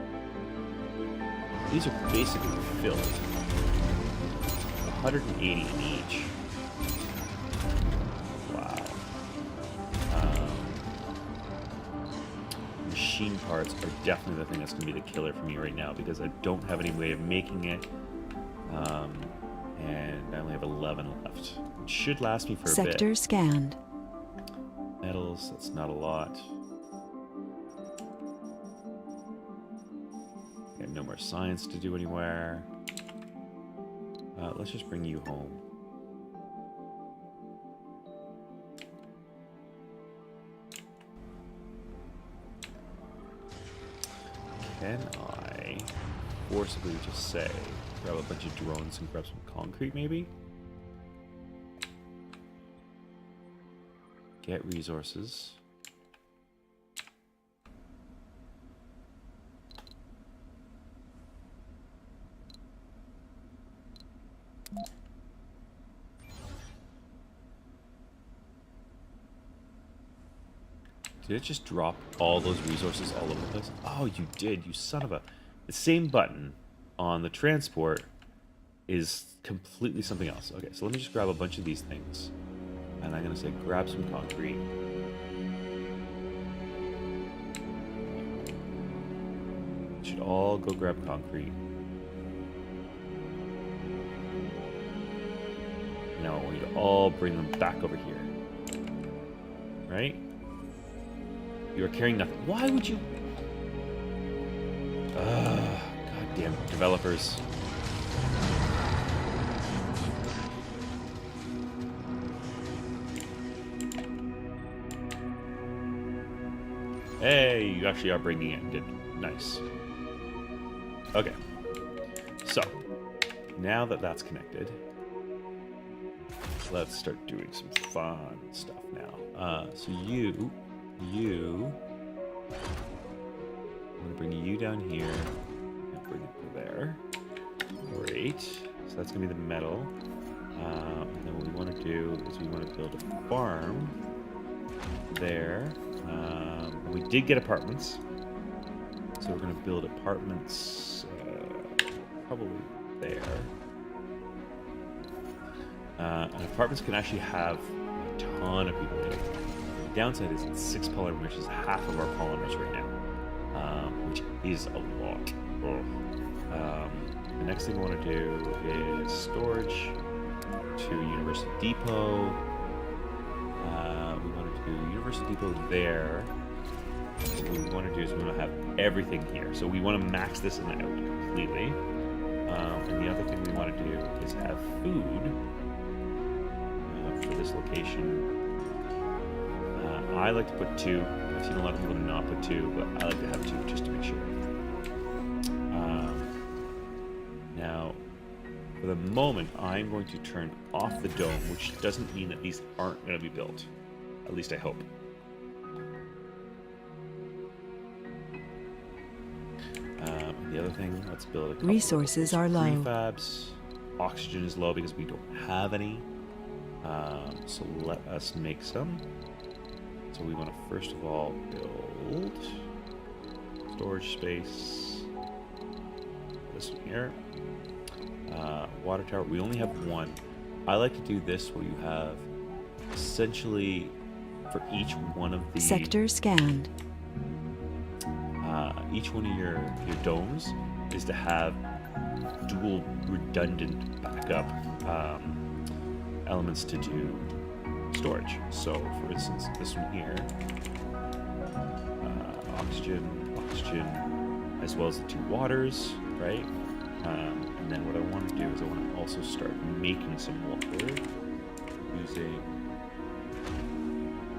These are basically filled. 180 in each. Wow. Machine parts are definitely the thing that's going to be the killer for me right now because I don't have any way of making it. And I only have 11 left. It should last me for a bit. Sector scanned. Metals, that's not a lot. Got no more science to do anywhere. Let's just bring you home. Can I forcibly just say, grab a bunch of drones and grab some concrete maybe? Get resources. Did it just drop all those resources all over the place? Oh, you did, you son of a... The same button on the transport is completely something else. Okay, so let me just grab a bunch of these things. And I'm going to say grab some concrete. Should all go grab concrete. Now I want you to all bring them back over here. Right? You are carrying nothing. Why would you... goddamn developers. Hey, you actually are bringing it. Did nice. Okay. So, now that that's connected, let's start doing some fun stuff now. So you... I'm going to bring you down here and bring it to there. Great. So that's going to be the metal. And then what we want to do is we want to build a farm there. We did get apartments. So we're going to build apartments probably there. And apartments can actually have a ton of people in it. The downside is it's 6 polymers, which is half of our polymers right now, which is a lot. The next thing we want to do is storage to University Depot. We want to do University Depot there. What we want to do is we want to have everything here. So we want to max this out completely. And the other thing we want to do is have food for this location. I like to put 2. I've seen a lot of people not put 2, but I like to have 2 just to make sure. Now, for the moment, I'm going to turn off the dome, which doesn't mean that these aren't going to be built. At least I hope. The other thing, let's build a couple Resources are low. prefabs. Oxygen is low because we don't have any. So let us make some. So we want to first of all build storage space. This one here. Water tower. We only have one. I like to do this where you have essentially for each one of the Sector scanned. each one of your domes is to have dual redundant backup elements to do storage. So for instance, this one here, oxygen, as well as the two waters, right? And then what I want to do is I want to also start making some water using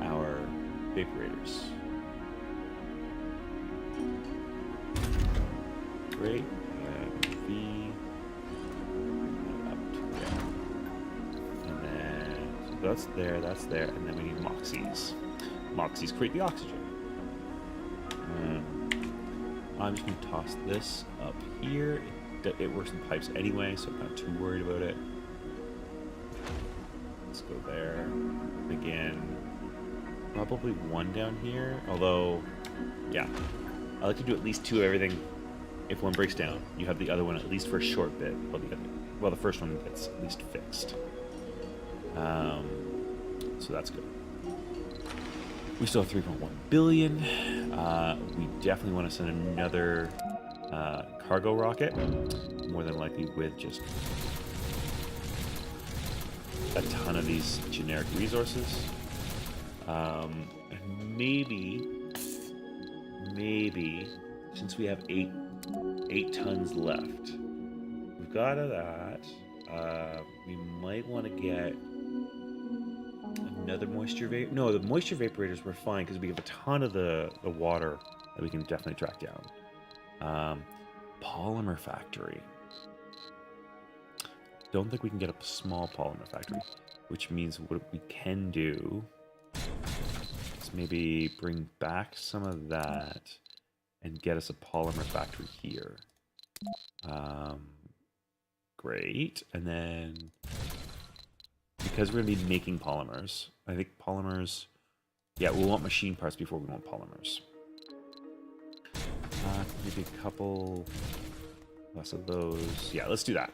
our vaporators. Great. V up to there. And then so that's there, and then we need Moxies. Moxies create the oxygen. I'm just going to toss this up here. It works in pipes anyway, so I'm not too worried about it. Let's go there. Again, probably one down here. Although, yeah, I like to do at least two of everything. If one breaks down, you have the other one at least for a short bit. Well, the first one gets at least fixed. So that's good. We still have 3.1 billion. We definitely want to send another cargo rocket, more than likely with just a ton of these generic resources. And maybe, since we have eight tons left, we've got that. We might want to get another moisture vapor. No, the moisture vaporators were fine because we have a ton of the water that we can definitely track down. Polymer factory. Don't think we can get a small polymer factory, which means what we can do is maybe bring back some of that and get us a polymer factory here. Great. And then because we're going to be making polymers, I think polymers, yeah, we'll want machine parts before we want polymers. Maybe a couple less of those. Yeah, let's do that.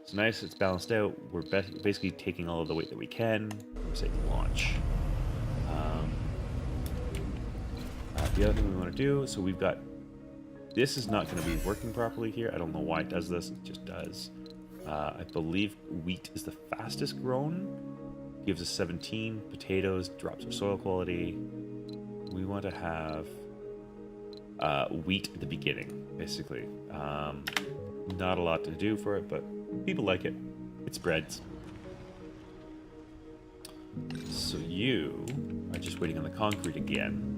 It's nice, it's balanced out. We're basically taking all of the weight that we can for the sake of launch. The other thing we want to do, so we've got, this is not going to be working properly here. I don't know why it does this, it just does. I believe wheat is the fastest grown, gives us 17. Potatoes drops our soil quality. We want to have wheat at the beginning, basically. Not a lot to do for it, but people like it. It spreads. So you are just waiting on the concrete again.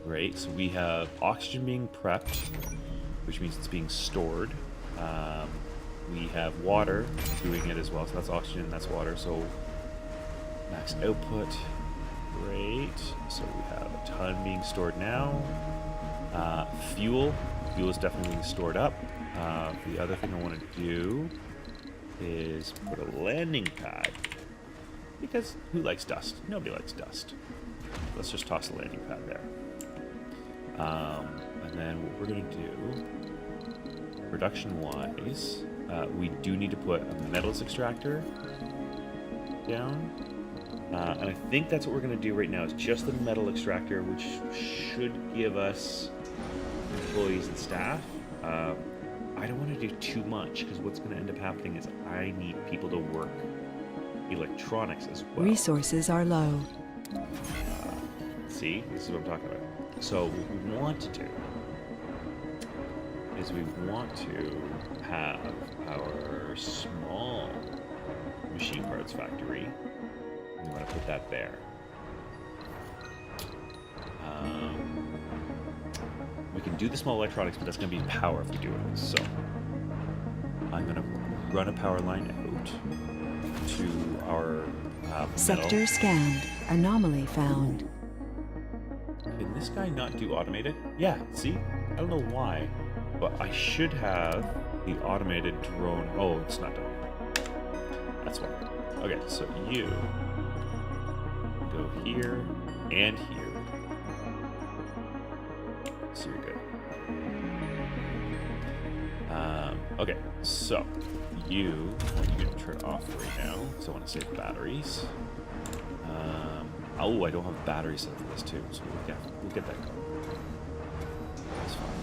Great, so we have oxygen being prepped, which means it's being stored. We have water doing it as well, so that's oxygen, that's water, so max output. Great, so we have a ton being stored now. Fuel is definitely being stored up. The other thing I want to do is put a landing pad, because who likes dust? Nobody likes dust. Let's just toss a landing pad there. And then what we're going to do, production-wise, we do need to put a metals extractor down. And I think that's what we're going to do right now, is just the metal extractor, which should give us employees and staff. I don't want to do too much, because what's going to end up happening is I need people to work electronics as well. Resources are low. See, this is what I'm talking about. So what we want to do is we want to have our small machine parts factory. We want to put that there. We can do the small electronics, but that's going to be power if we do it. So I'm going to run a power line out to our Sector scanned. Anomaly found. Can this guy not do automated? Yeah, see? don't know why, but I should have the automated drone. Oh, it's not done. That's why. Okay, so you go here and here. So you're good. Okay, so you going to turn off right now, so I want to save batteries. Oh, I don't have batteries set for this too, so we'll get that going. That's fine.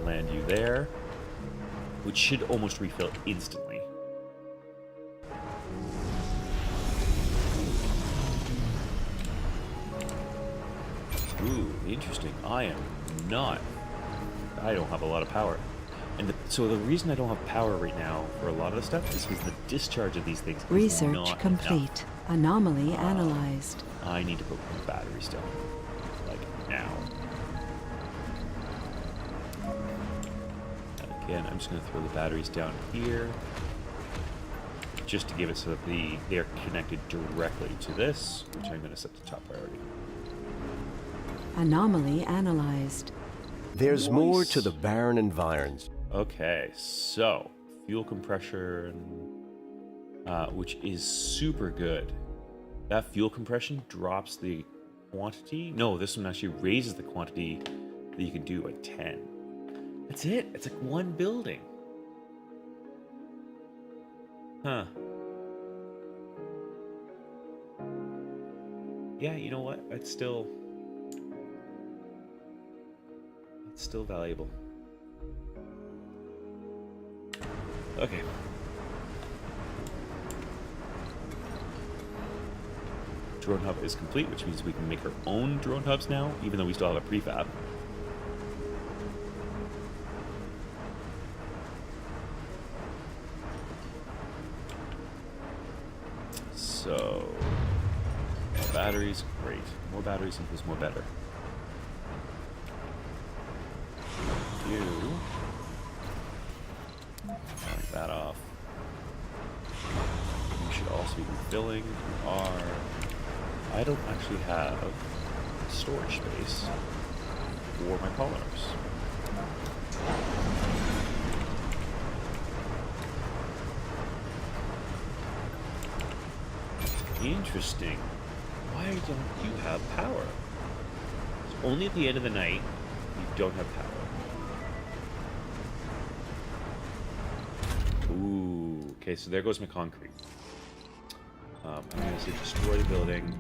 Land you there, which should almost refill instantly. Ooh, interesting. I don't have a lot of power. And so the reason I don't have power right now for a lot of the stuff is because the discharge of these things is Research not complete. enough. Anomaly analyzed. I need to put my batteries down. Like, now. And again, I'm just going to throw the batteries down here. Just to give it so that they're connected directly to this, which I'm going to set the top priority. Anomaly analyzed. There's more to the barren environs. Okay, so fuel compression, which is super good. That fuel compression drops the quantity. No, this one actually raises the quantity that you can do by 10. That's it. It's like one building. Huh. Yeah, you know what? It's still valuable. Okay. Drone hub is complete, which means we can make our own drone hubs now, even though we still have a prefab. So, batteries, great. More batteries equals more better. You turn that off. You should also be refilling. You are. I don't actually have storage space for my polymers. Interesting. Why don't you have power? It's only at the end of the night you don't have power. Ooh, okay, so there goes my concrete. I'm going to say destroy the building,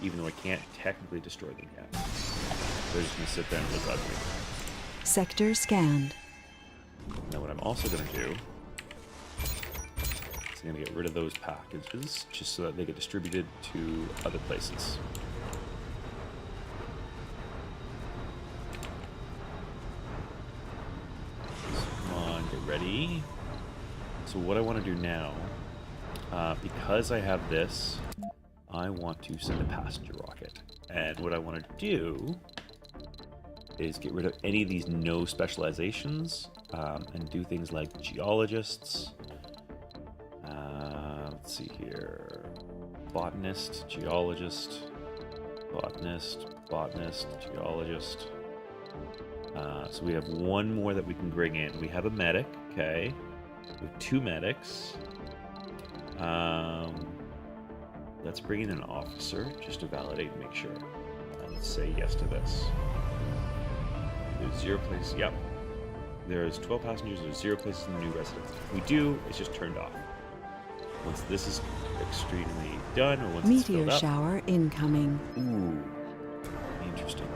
even though I can't technically destroy them yet. They're just going to sit there and look ugly. Sector scanned. Now what I'm also going to do is I'm going to get rid of those packages, just so that they get distributed to other places. Ready. So what I want to do now, because I have this, I want to send a passenger rocket. And what I want to do is get rid of any of these no specializations and do things like geologists. Let's see here. Botanist, geologist, botanist, geologist. So we have one more that we can bring in. We have a medic, okay. We have 2 medics. Let's bring in an officer just to validate and make sure. Let's say yes to this. There's 0 places. Yep. There's 12 passengers. There's 0 places in the new residence. If we do, it's just turned off. Once this is extremely done, or once it's Meteor filled up. shower incoming. Ooh, interesting.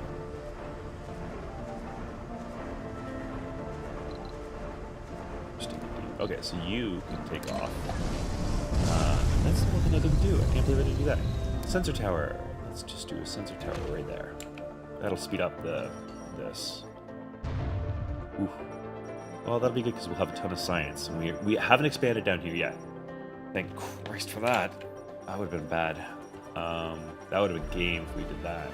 Okay, so you can take off. That's the one thing I didn't do. I can't believe I didn't do that. Sensor tower. Let's just do a sensor tower right there. That'll speed up this. Ooh. Well, that'll be good because we'll have a ton of science. And we haven't expanded down here yet. Thank Christ for that. That would have been bad. That would have been game if we did that.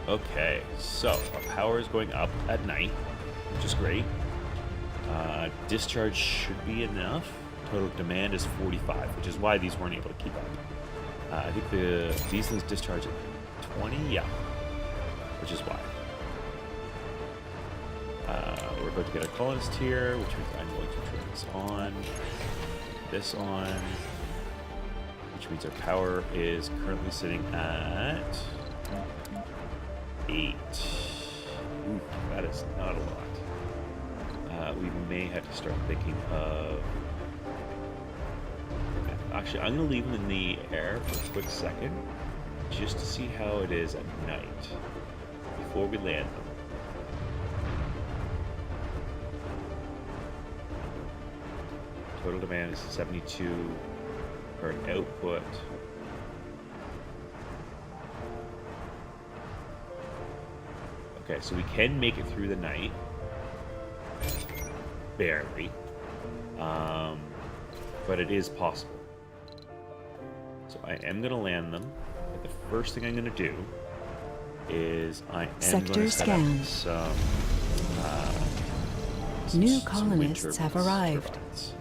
Okay, so our power is going up at night, which is great. Discharge should be enough. Total demand is 45, which is why these weren't able to keep up. I think these things discharge at 20, yeah, which is why. We're about to get a colonist here, which means I'm going to turn this on, which means our power is currently sitting at 8. Ooh, that is not a lot. We may have to start thinking of... Actually, I'm going to leave them in the air for a quick second, just to see how it is at night, before we land them. Total demand is 72 per output. Okay, so we can make it through the night. Barely. But it is possible. So I am going to land them. But the first thing I'm going to do is I am Sector going to set up scanned. New colonists have arrived. turbines.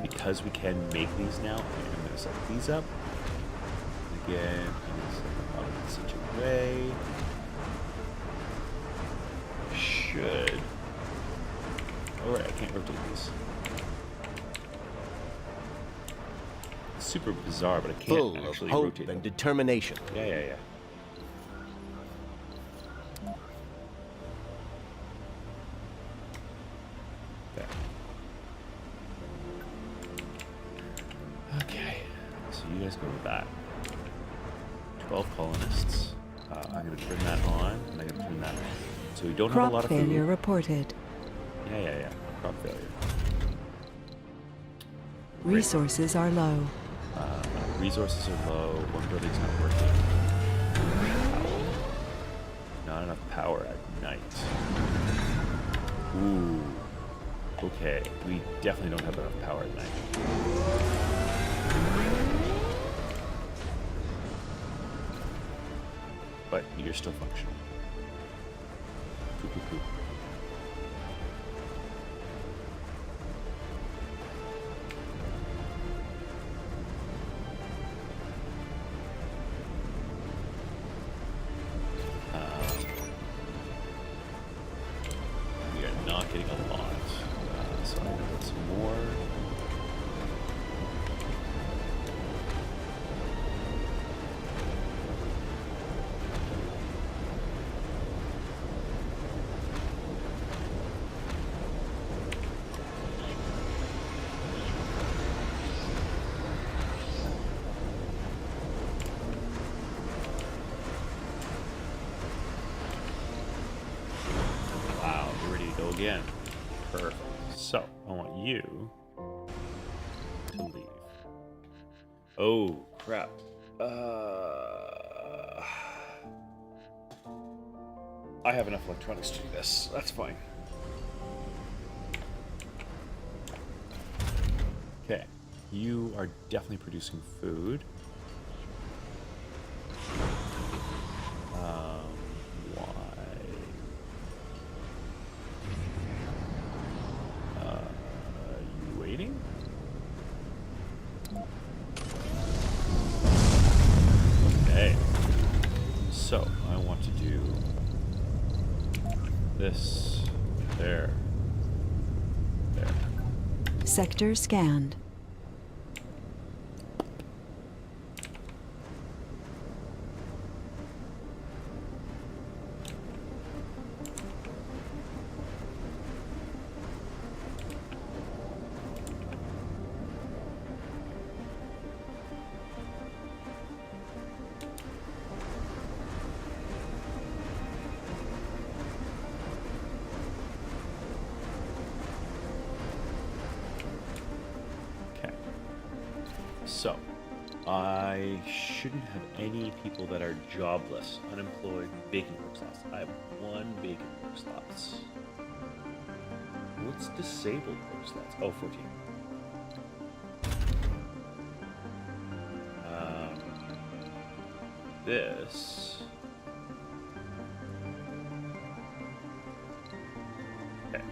Because we can make these now, I'm going to set these up. Again, I'm going to set them up in such a way. Should... Oh, right, I can't rotate these. It's super bizarre, but I can't Full of actually hope rotate and them. determination. Yeah. There. Okay, so you guys go with that. 12 colonists. I'm going to turn that on, and I'm going to turn that on. So we don't have a lot Crop of failure food. reported. Yeah. Crop failure. Resources are low. Resources are low. One building's not working. Not enough power at night. Ooh. Okay, we definitely don't have enough power at night. But you're still functional. Cool. We are not getting a lot. So I'm going to get some more. Wow, we're ready to go again. Perfect. So, I want you to leave. Oh, crap. I have enough electronics to do this. That's fine. Okay. You are definitely producing food. Why? You waiting? Okay. So, I want to do this. There. Sector scanned. Okay. So, I shouldn't have any people that are jobless, unemployed, baking work slots. I have 1 baking work slots. What's disabled work slots? Oh, 14. This. Okay.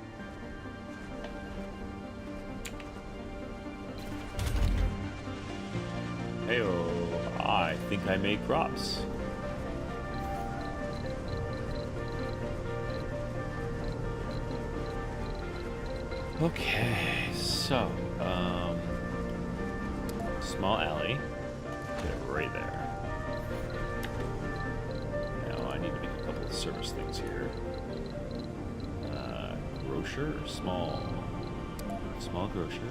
Heyo. I think I made crops. Okay, so, small alley. Get it right there. Now I need to make a couple of service things here. Grocer or small? Small grocer?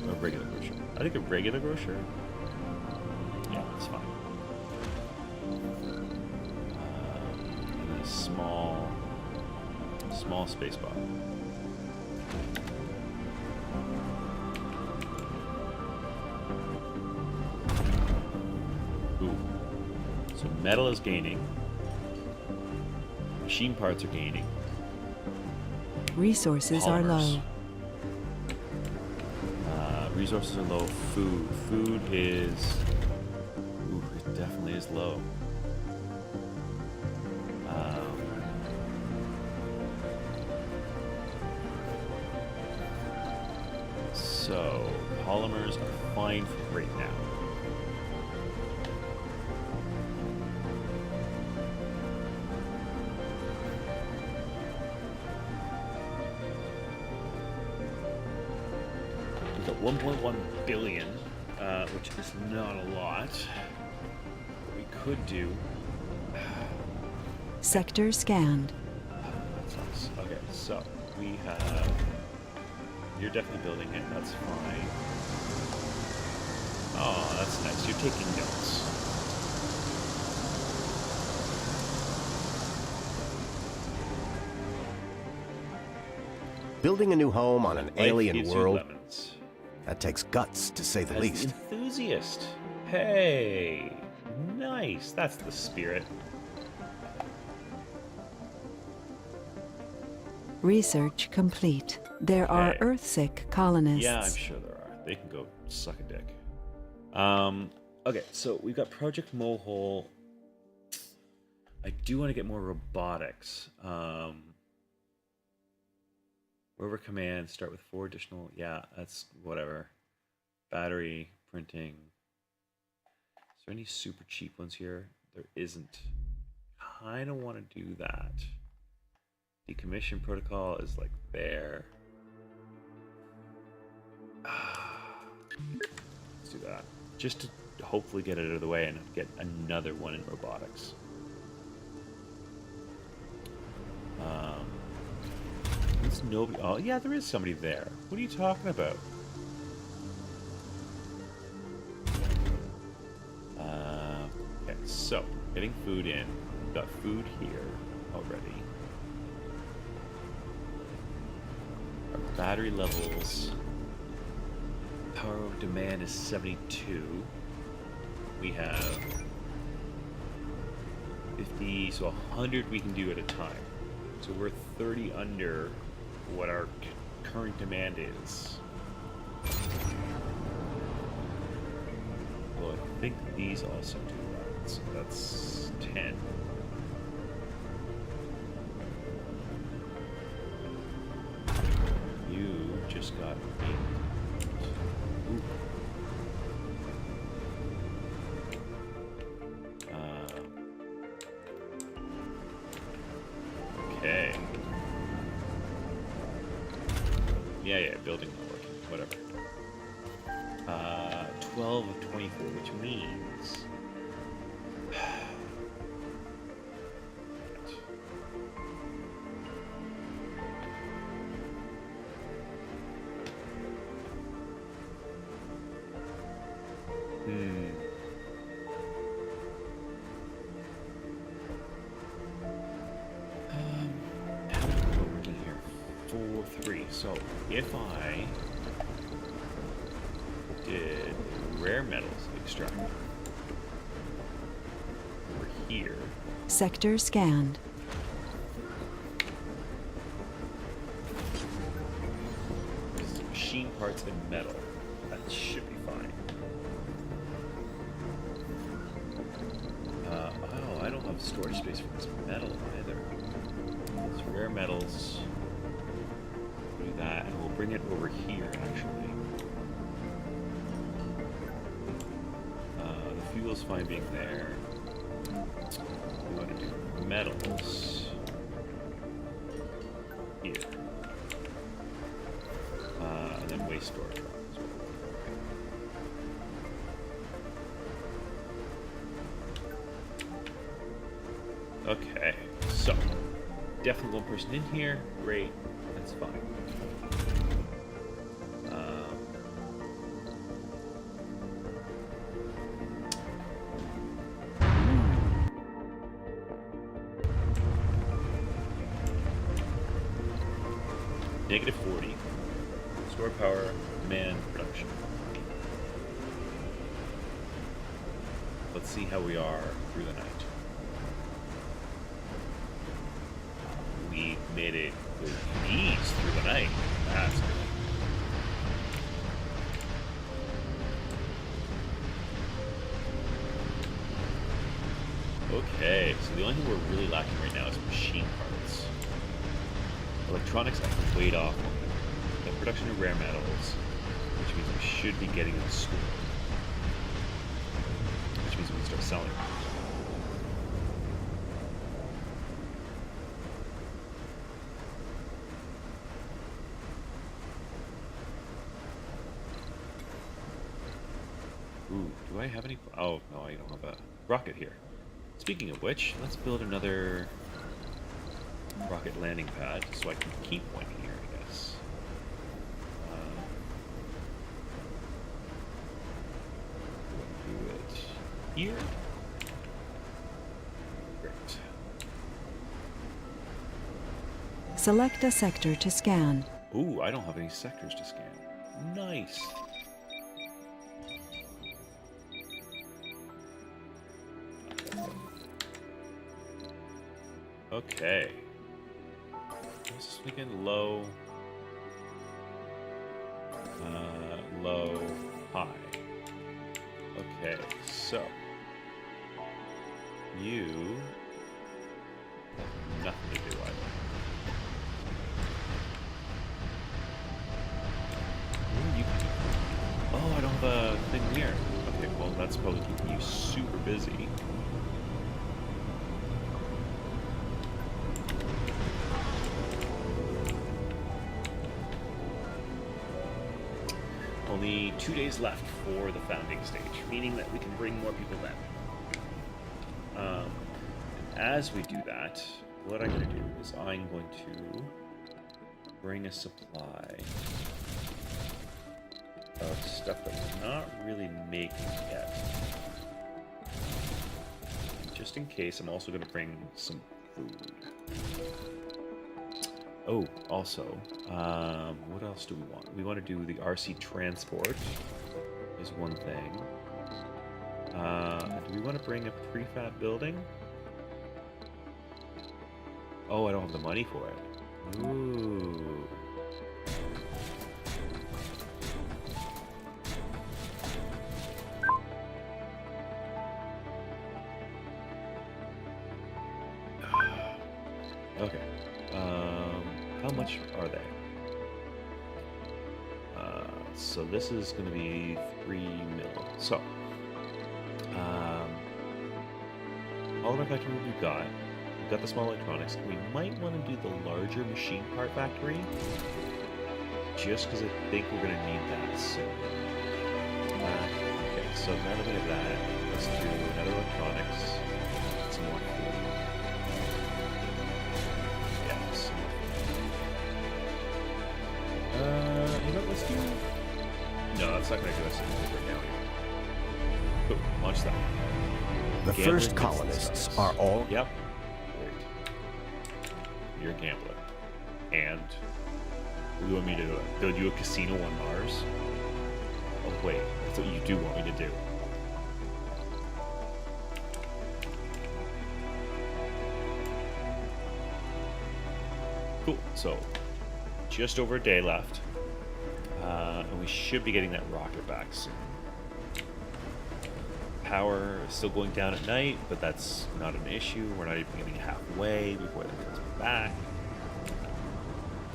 Or regular grocer? I think a regular grocer. Yeah, that's fine. And then a small space bar. Ooh. So metal is gaining. Machine parts are gaining. Resources are low. Resources are low. Food is... Ooh, it definitely is low. So, polymers are fine for right now. We've got 1.1 billion, which is not a lot. What we could do... Sector scanned. That's nice. Okay, so we have... You're definitely building it, that's fine. Oh, that's nice. You're taking notes. Building a new home on an alien gives you world, lemons. that takes guts, to say the As least. enthusiast. Hey, nice. That's the spirit. Research complete. There are Okay. Earthsick colonists. Yeah, I'm sure there are. They can go suck a dick. Okay, so we've got Project Mohole. I do want to get more robotics. Rover command, start with 4 additional. Yeah, that's whatever. Battery, printing. Is there any super cheap ones here? There isn't. Kind of want to do that. Decommission protocol is like there. Let's do that. Just to hopefully get it out of the way and get another one in robotics. There's nobody. Oh, yeah, there is somebody there. What are you talking about? Okay, so getting food in. We've got food here already. Our battery levels. Power of demand is 72. We have 50, so 100 we can do at a time. So we're 30 under what our current demand is. Well, I think these also do that, so that's 10. You just got 8. Ooh. Okay. Yeah, building not working. Whatever. 12 of 24, which means... How many are working here? 4, 3. So if I did rare metals extract over here. Sector scanned. This is machine parts and metal. That should be fine. Oh, I don't have storage space for this metal either. It's rare metals. Do that, and we'll bring it over here actually. The fuel's fine being there. We want to do metals here. And then waste storage. Okay, so definitely one person in here. Great, that's fine. Negative 40. Store power, man production. Let's see how we are through the night. We made it with ease through the night. That's good. Okay, so the only thing we're really lacking right now is machine parts. Electronics I can wait off on. The production of rare metals, which means we should be getting them stored. Which means we can start selling them. Ooh, do I have any? Oh, no, I don't have a rocket here. Speaking of which, let's build another rocket landing pad so I can keep one here, I guess. Do it here. Great. Select a sector to scan. Ooh, I don't have any sectors to scan. Nice. Okay. What's this again? Low. Low, high. Okay, so. You have nothing to do, I think. Ooh, you can... Oh, I don't have a thing here. Okay, well, that's probably keeping you super busy. Only 2 days left for the founding stage, meaning that we can bring more people then. As we do that, what I'm going to do is I'm going to bring a supply of stuff that we're not really making yet. Just in case, I'm also going to bring some food. Oh, also, what else do we want? We want to do the RC transport is one thing. Do we want to bring a prefab building? Oh, I don't have the money for it. Ooh. Okay. How much are they? So this is going to be 3 mil. So, polymer factory we've got the small electronics. We might want to do the larger machine part factory, just because I think we're going to need that soon. Okay, so now that we have that, let's do another electronics, some more food. Yeah, some more food. You know, let's do... No, that's not going to do us anything right now. Boom, launch that. The first colonists are all... Yep. You're a gambler. And what do you want me to build you a casino on Mars? Oh wait, that's what you do want me to do. Cool, so just over a day left. And we should be getting that rocket back soon. Power is still going down at night, but that's not an issue. We're not even getting halfway before that comes back.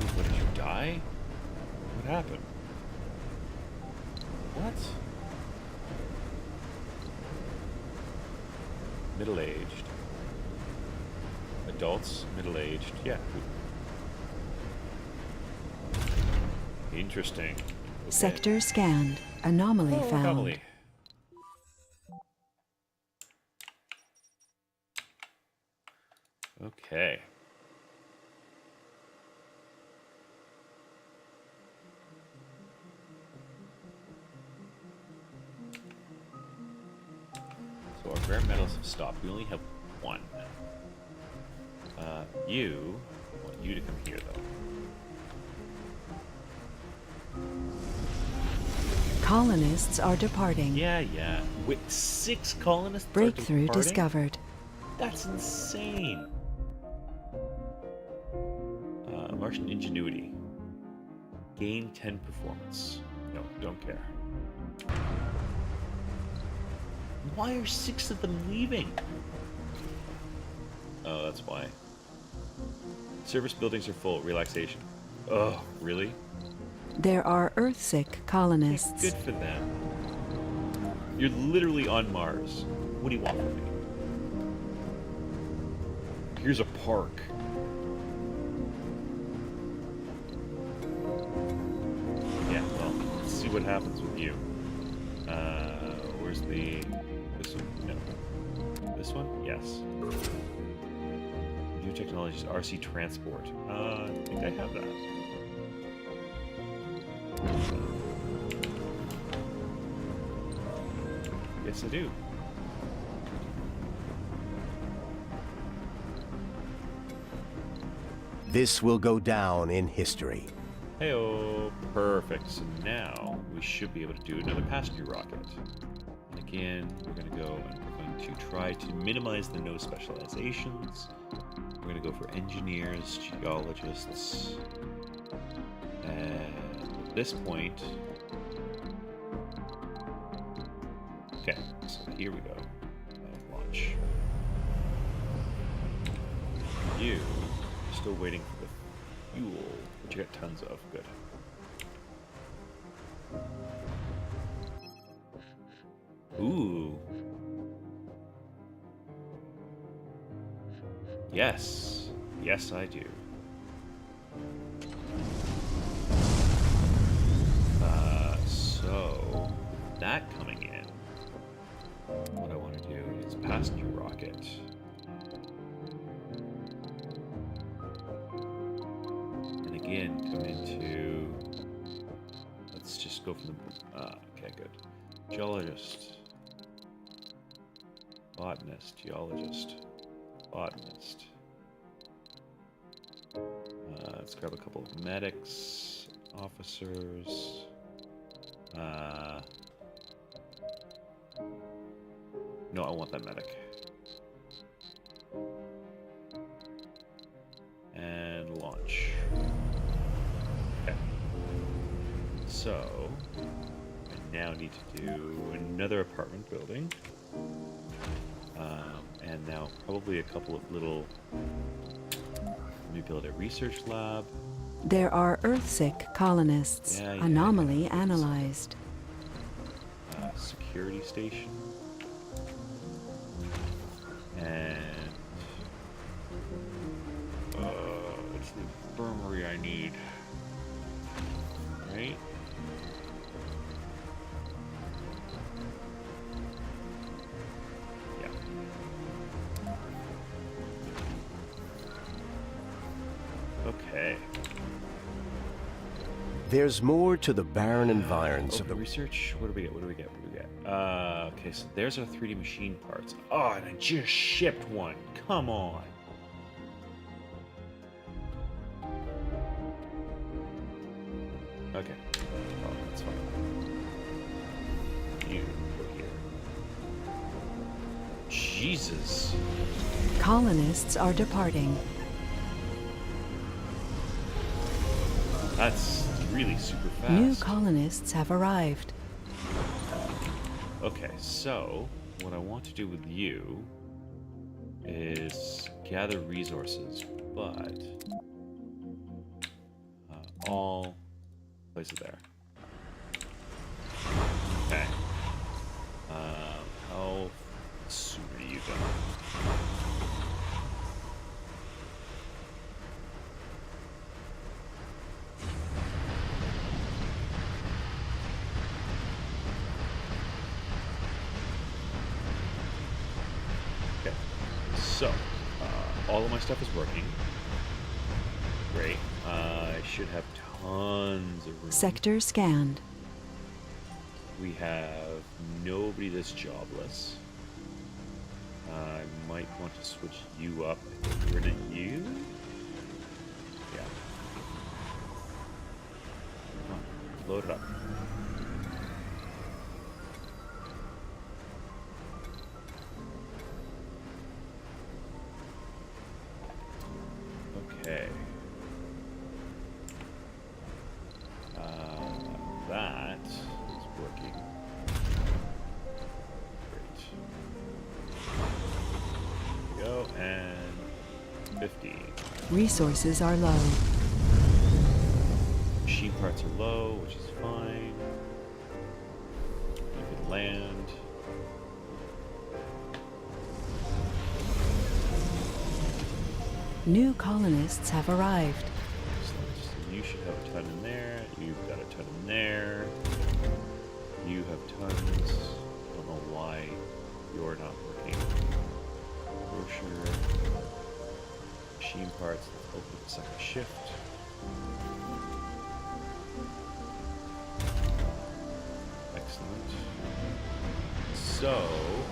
Ooh, what, did you die? What happened? What? Middle-aged. Adults, middle-aged. Yeah. Interesting. Okay. Sector scanned. Anomaly Oh, found. anomaly. Okay. So our rare metals have stopped. We only have one. I want you to come here, though. Colonists are departing. Yeah. Wait, 6 colonists are Breakthrough departing? discovered. That's insane. Martian ingenuity. Gain 10 performance. No, don't care. Why are 6 of them leaving? Oh, that's why. Service buildings are full. Relaxation. Oh, really? There are Earthsick colonists. Good for them. You're literally on Mars. What do you want from me? Here's a park. Yeah, well, let's see what happens with you. Where's the... This one? No. This one? Yes. New technologies, RC transport. I think I have that. Yes, I do. This will go down in history. Heyo, perfect. So now we should be able to do another passenger rocket. And again, we're going to go and we're going to try to minimize the no specializations. We're going to go for engineers, geologists, and at this point... Okay, so here we go. Launch. You are still waiting for the fuel, which you got tons of. Good. Ooh. Yes. Yes, I do. So, that coming in, what I want to do is passenger rocket. And again, come into... Let's just go from the... okay, good. Geologist. Botanist. Geologist. Botanist. Let's grab a couple of medics. Officers. No, I want that medic. And launch. Okay. So, I now need to do another apartment building. And now probably a couple of little... Let me build a research lab. There are Earthsick colonists. Anomaly analyzed. Security station. And... it's the infirmary I need. Right? Yeah. Okay. There's more to the barren environs of Open the... research. What do we get? Okay, so there's our 3D machine parts. Oh, and I just shipped one. Come on. Okay. Oh, that's fine. You go here. Jesus. Colonists are departing. That's really super fast. New colonists have arrived. Okay, so what I want to do with you is gather resources, but all place it there. Okay. How soon are you done? all of my stuff is working. Great. I should have tons of room. Sector scanned. We have nobody that's jobless. I might want to switch you up. Rid of you? Yeah. Come on, load it up. Okay. That is working. Great. There we go, and 50. Resources are low. Machine parts are low, which is fine. You can land. New colonists have arrived. Excellent. So you should have a ton in there. You've got a ton in there. You have tons. I don't know why you're not working. Brochure. Machine parts. Let's open the second shift. Excellent. So,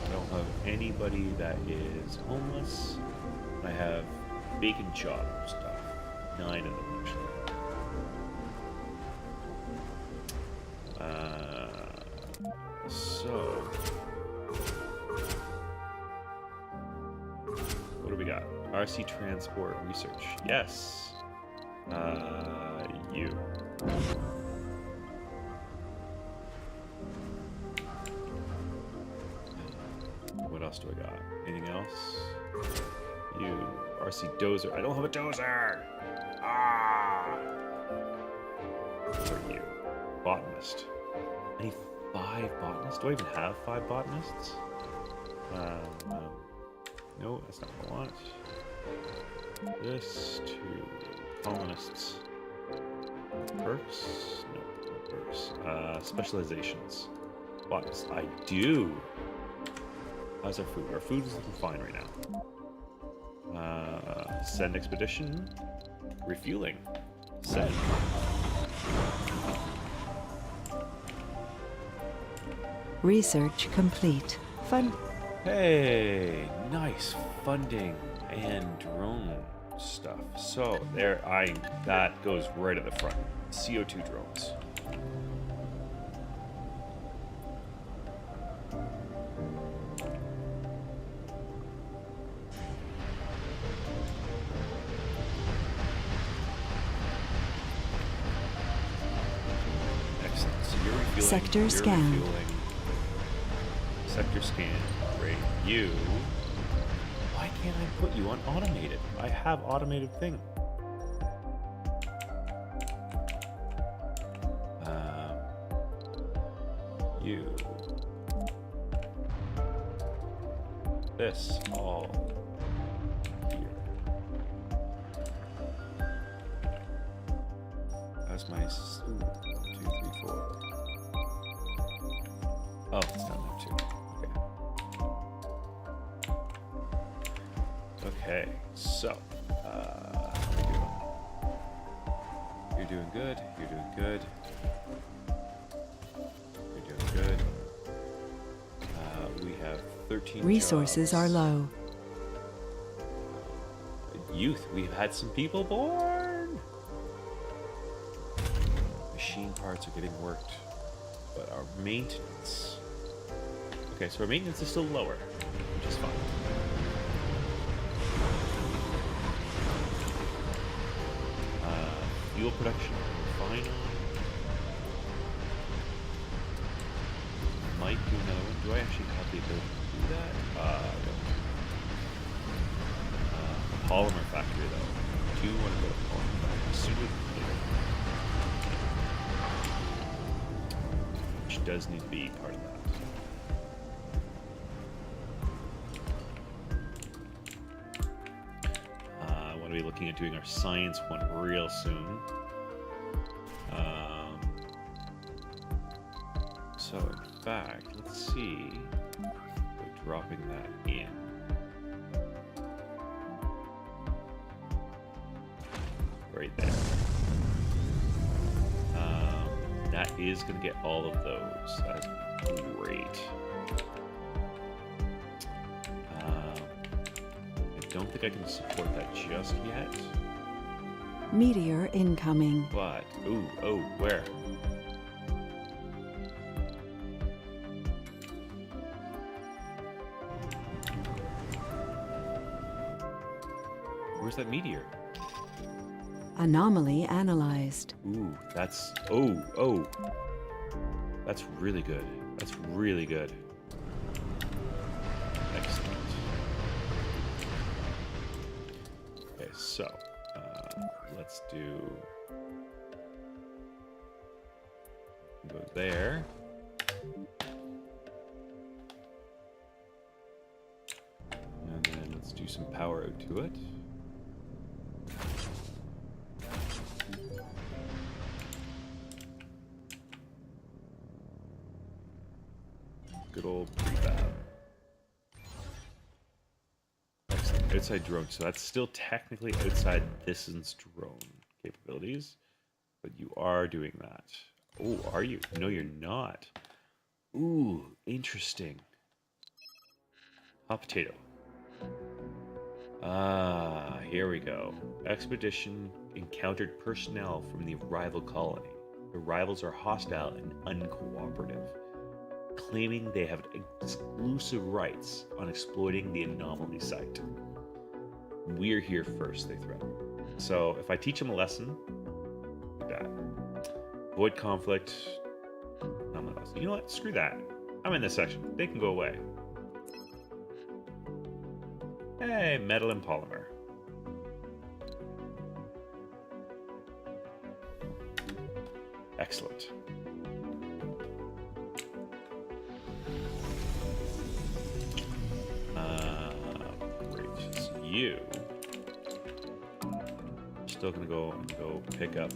I don't have anybody that is homeless. I have vacant job stuff. 9 of them, actually. So, what do we got? RC transport research. Yes. You. What else do I got? Anything else? You. RC dozer. I don't have a dozer! Ah! What are you? Botanist. I need 5 botanists? Do I even have 5 botanists? No, that's not what I want. This to colonists. Perks? No, no perks. Specializations. Botanists. I do! How's our food? Our food is looking fine right now. Send expedition. Refueling. Send. Research complete. Fund. Hey, nice funding and drone stuff. So there, that goes right at the front. CO2 drones. Excellent. So you're refueling. Sector you're scan. Refueling. Sector scan. Great. You. Why can't I put you on automated? I have automated thing. You. This all here. That's my 2, 3, 4. Oh, it's not there too. Okay, so, how are we doing? You're doing good, you're doing good. You're doing good. We have 13 Resources jobs. are low. Youth, we've had some people born! Machine parts are getting worked, but our maintenance... Okay, so our maintenance is still lower, which is fine. Fuel production, we're fine on. Might do another one. Do I actually have the ability to do that? No. Polymer factory, though. Do want to go to polymer factory sooner than later. Which does need to be part of that. Want to be looking at doing our science one real soon. So in fact, let's see. We're dropping that in. right there. That is going to get all of those. That is great. I don't think I can support that just yet. Meteor incoming. But, oh, where? Where's that meteor? Anomaly analyzed. Ooh, that's... Oh. That's really good. That's really good. Excellent. Okay, so... let's do... Go there. And then let's do some power out to it. Good old prefab. Excellent. Outside drone. So that's still technically outside distance drone capabilities, but you are doing that. Oh, are you? No, you're not. Ooh, interesting. Hot potato. Ah, here we go. Expedition encountered personnel from the rival colony. The rivals are hostile and uncooperative, claiming they have exclusive rights on exploiting the anomaly site. We're here first, they threaten. So if I teach them a lesson, like that. Avoid conflict. You know what? Screw that. I'm in this section. They can go away. Hey, metal and polymer. Excellent. Great. So you still gonna go pick up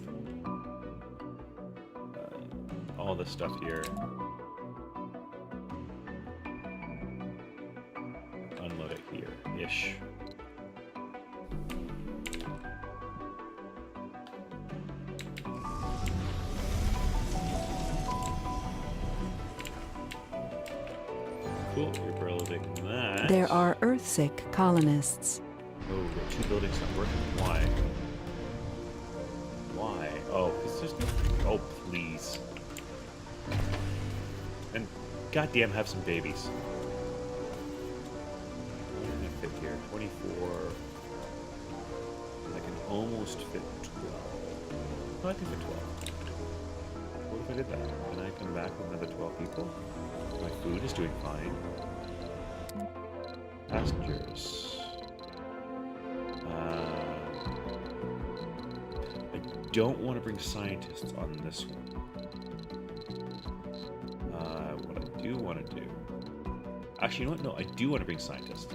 all this stuff here. Unload it here-ish. Cool, you're building that. There are Earthsick colonists. Oh, we got two buildings not working. Why? Why? Oh, because there's no... Oh, please. And goddamn, have some babies. What can I fit here? 24. I can almost fit 12. No, I can fit 12. What if I did that? Can I come back with another 12 people? My food is doing fine. Passengers. I don't want to bring scientists on this one. What I do want to do... Actually, you know what? No, I do want to bring scientists.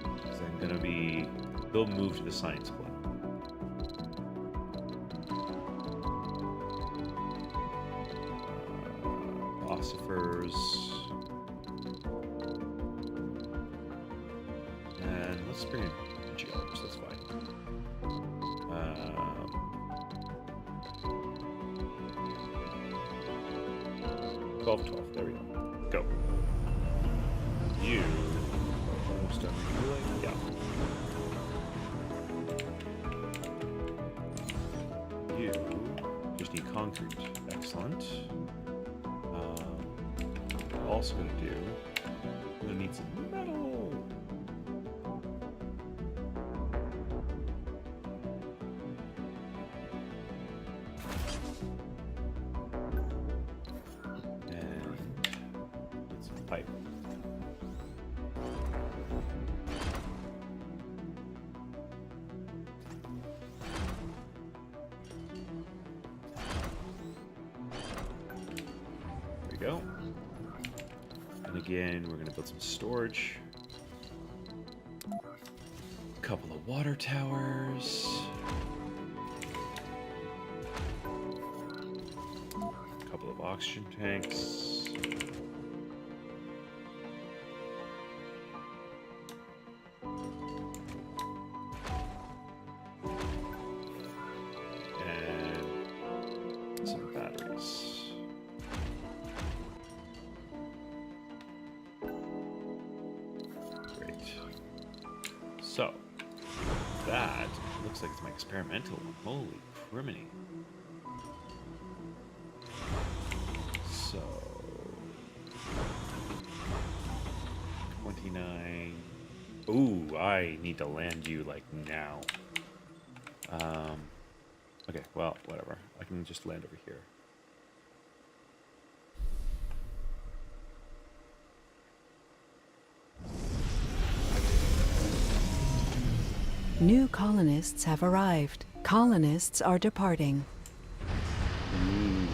Because I'm going to be... They'll move to the science club. Philosophers. And let's bring in geometers, that's fine. 12, there we go. Go. You almost done healing? Yeah. You just need concrete. Excellent. We're also going to do... We're going to need some metal. And get some pipe. There we go. And again, we're going to build some storage. A couple of water towers. A couple of oxygen tanks. this. Great. So, that looks like it's my experimental one. Holy criminy. So, 29. Ooh, I need to land you like now. Okay, well, whatever. I can just land over here. New colonists have arrived. Colonists are departing. Ooh.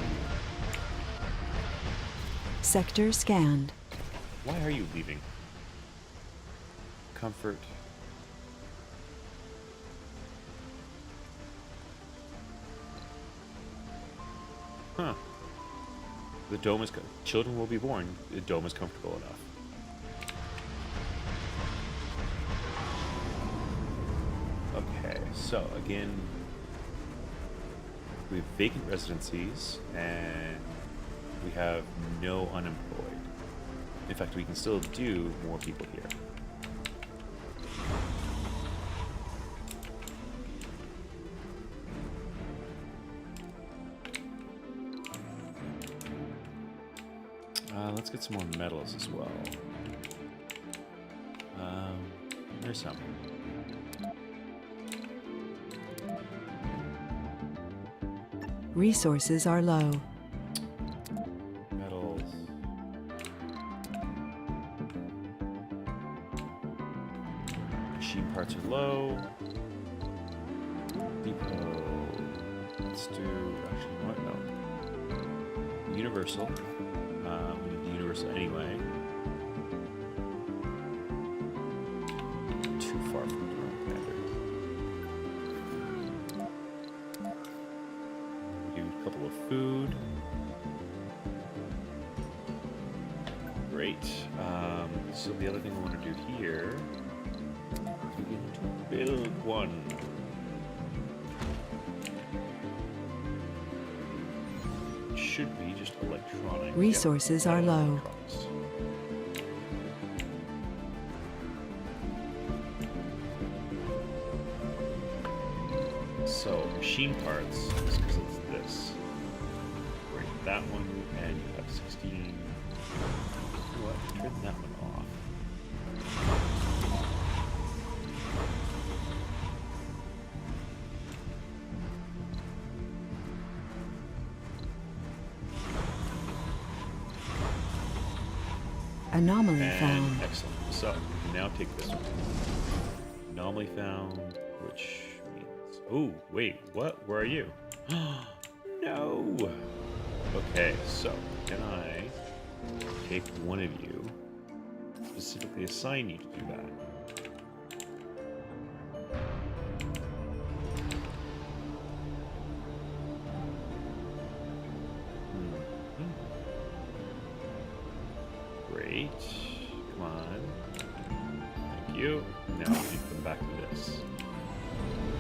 Sector scanned. Why are you leaving? Comfort. Huh. The dome is... Children will be born. The dome is comfortable enough. Okay, so again, we have vacant residencies, and we have no unemployed. In fact, we can still do more people here. Let's get some more metals as well. There's some. Resources are low. Metals. Machine parts are low. Depot. Let's do... Actually, what? No. Universal. We need the universal anyway. Too far from the drone commander. Do a couple of food. Great. So the other thing I want to do here is we need to build one. It should be just electronic. Resources are low. Electronics. So machine parts is because it's this. Break that one, and you have 16. You know what? Turn that one off. Anomaly And found. excellent. So we can now take this one. Anomaly found, which means... Oh, wait, what? Where are you? No! Okay, so can I take one of you, specifically assign you to do that? Great. Come on. Thank you. Now we need to come back to this.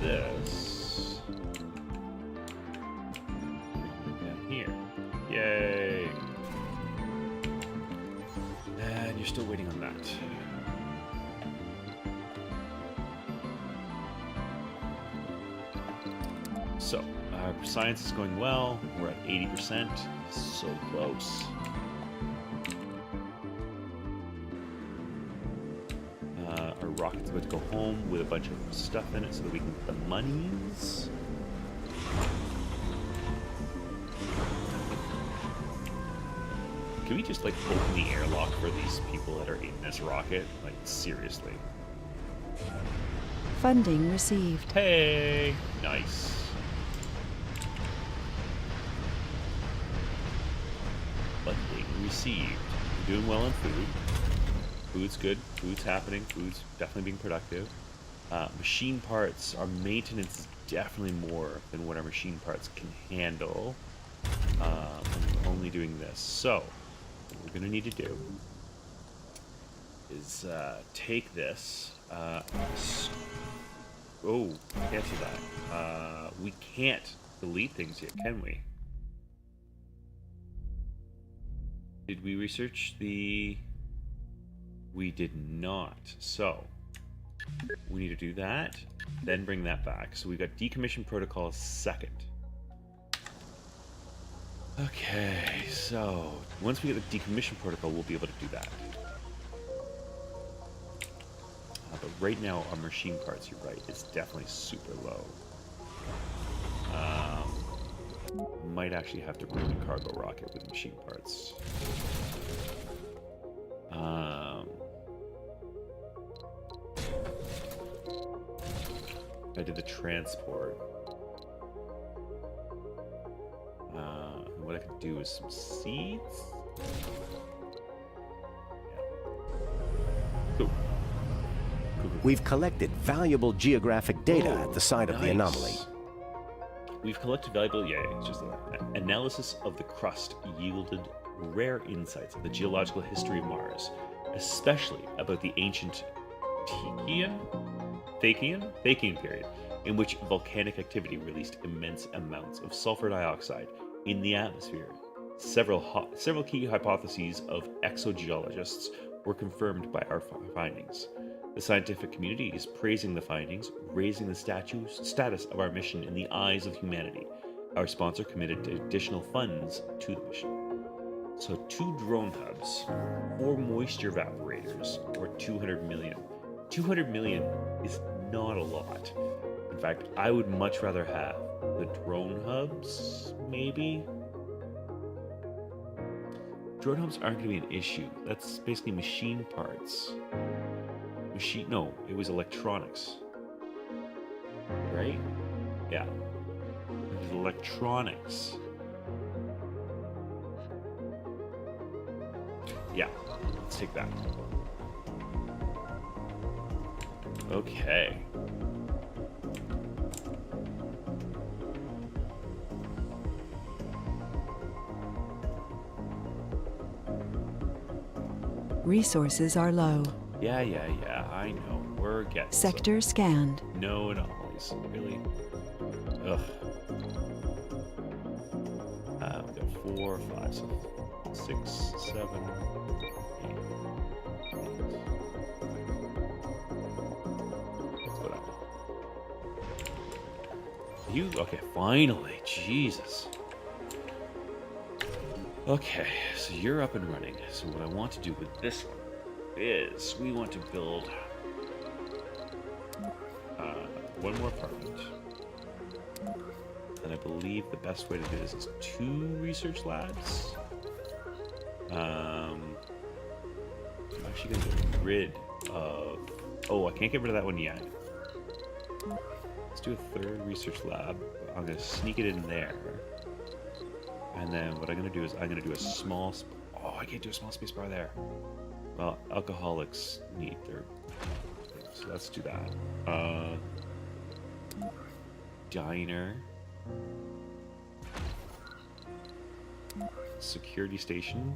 This. Down here. Yay! And you're still waiting on that. So, our science is going well. We're at 80%. So close. Our rocket's about to go home with a bunch of stuff in it so that we can get the monies. Can we just, like, open the airlock for these people that are in this rocket? Like, seriously. Funding received. Hey! Nice. Funding received. We're doing well on food. Food's good. Food's happening. Food's definitely being productive. Machine parts, our maintenance is definitely more than what our machine parts can handle. And we're only doing this. So, what we're going to need to do is take this. Oh, cancel that. We can't delete things yet, can we? Did we research the... We did not. So, we need to do that, then bring that back. So we've got decommission protocol second. Okay, so once we get the decommission protocol, we'll be able to do that. But right now, our machine parts, you're right, it's definitely super low. Might actually have to bring the cargo rocket with machine parts. I did the transport. What I could do is some seeds. Yeah. Cool. We've collected valuable geographic data at the site of the anomaly. We've collected valuable, it's just an analysis of the crust yielded rare insights of the geological history of Mars, especially about the ancient Thakian period, in which volcanic activity released immense amounts of sulfur dioxide in the atmosphere. Several key hypotheses of exogeologists were confirmed by our findings. The scientific community is praising the findings, raising the status of our mission in the eyes of humanity. Our sponsor committed additional funds to the mission. So 2 drone hubs, 4 moisture evaporators, or 200 million. 200 million is not a lot. In fact, I would much rather have the drone hubs, maybe? Drone hubs aren't going to be an issue. That's basically machine parts. No, it was electronics. Right? Yeah. It was electronics. Yeah, let's take that. Okay. Resources are low. Yeah, I know. We're getting Sector scanned. No anomalies. Really? Ugh. We got 4, 5, 6, 7, 8. Let's go down. Okay, finally. Jesus. Okay, so you're up and running. So what I want to do with this one is we want to build one more apartment. And I believe the best way to do this is 2 research labs. I'm actually going to get rid of... Oh, I can't get rid of that one yet. Let's do a 3rd research lab. I'm going to sneak it in there. And then what I'm going to do is I'm going to do a small... Oh, I can't do a small space bar there. Well, alcoholics need their... So let's do that. Diner. Security station.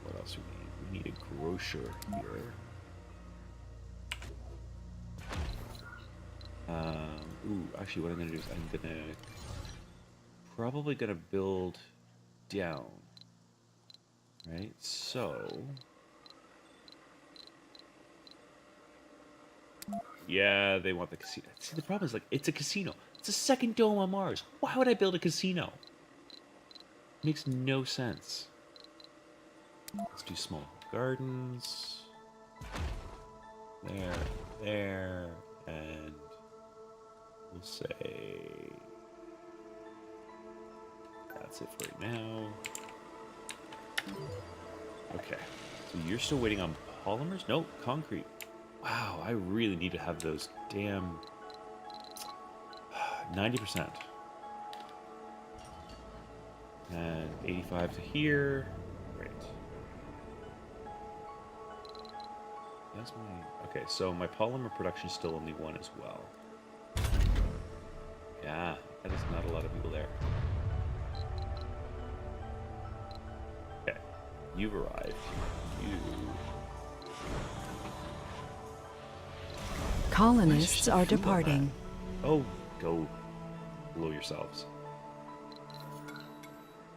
What else do we need? We need a grocer here. Actually, what I'm gonna do is I'm probably gonna build down. Right, so yeah, they want the casino. See, the problem is, like, it's a casino. It's a second dome on Mars. Why would I build a casino? Makes no sense. Let's do small gardens. There, and we'll say that's it for right now. Okay, so you're still waiting on polymers? Nope, concrete. Wow, I really need to have those damn 90%. And 85 to here. Great. That's my... Okay, so my polymer production is still only 1 as well. Yeah, that is not a lot of people there. Okay, you've arrived. Colonists are departing. Oh, go blow yourselves.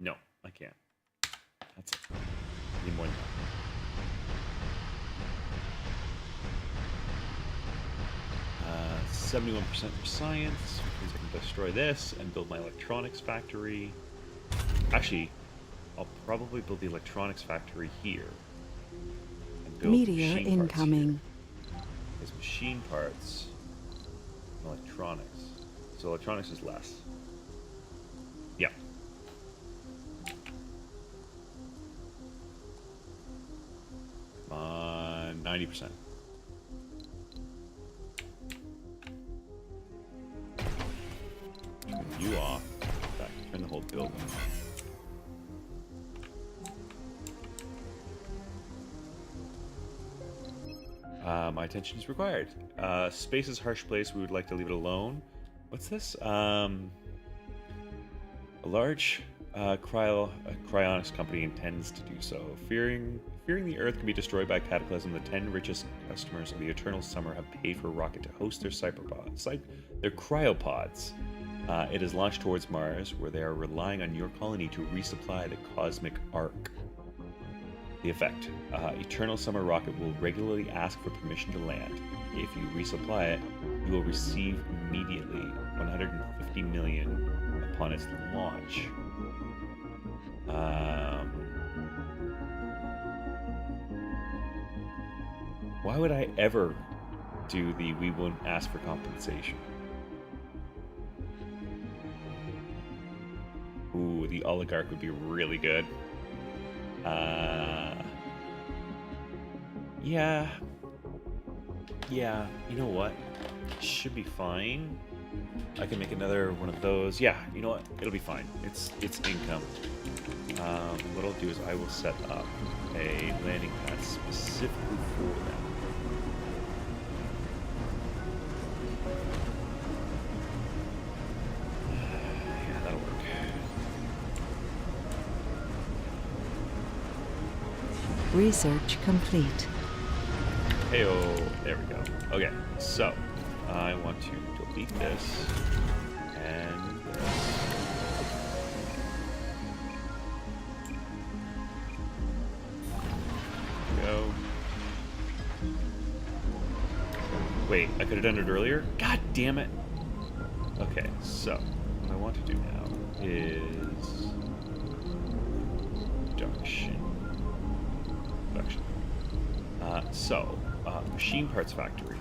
No, I can't. That's it. I need more than that. 71% for science, which means I can destroy this and build my electronics factory. Actually, I'll probably build the electronics factory here. And build Meteor machine incoming. parts here. There's machine parts and electronics. So electronics is less. Yeah. Come on, 90%. Turn you off. In fact, turn the whole building off. My attention is required. Space is a harsh place. We would like to leave it alone. What's this? A large cryonics company intends to do so. Fearing the Earth can be destroyed by a cataclysm, the 10 richest customers of the Eternal Summer have paid for a rocket to host their their cryopods. It is launched towards Mars, where they are relying on your colony to resupply the cosmic arc. The effect. Eternal Summer rocket will regularly ask for permission to land. If you resupply it, you will receive immediately 150 million upon its launch. Why would I ever do the we won't ask for compensation? Ooh, the oligarch would be really good. Yeah, you know what? Should be fine. I can make another one of those. Yeah, you know what? It'll be fine. It's income. What I'll do is I will set up a landing pad specifically for them. Yeah, that'll work. Research complete. Heyo, there we go. Okay, so I want to delete this and this. Go. Wait, I could have done it earlier? God damn it. Okay, so what I want to do now is production. Machine parts factory,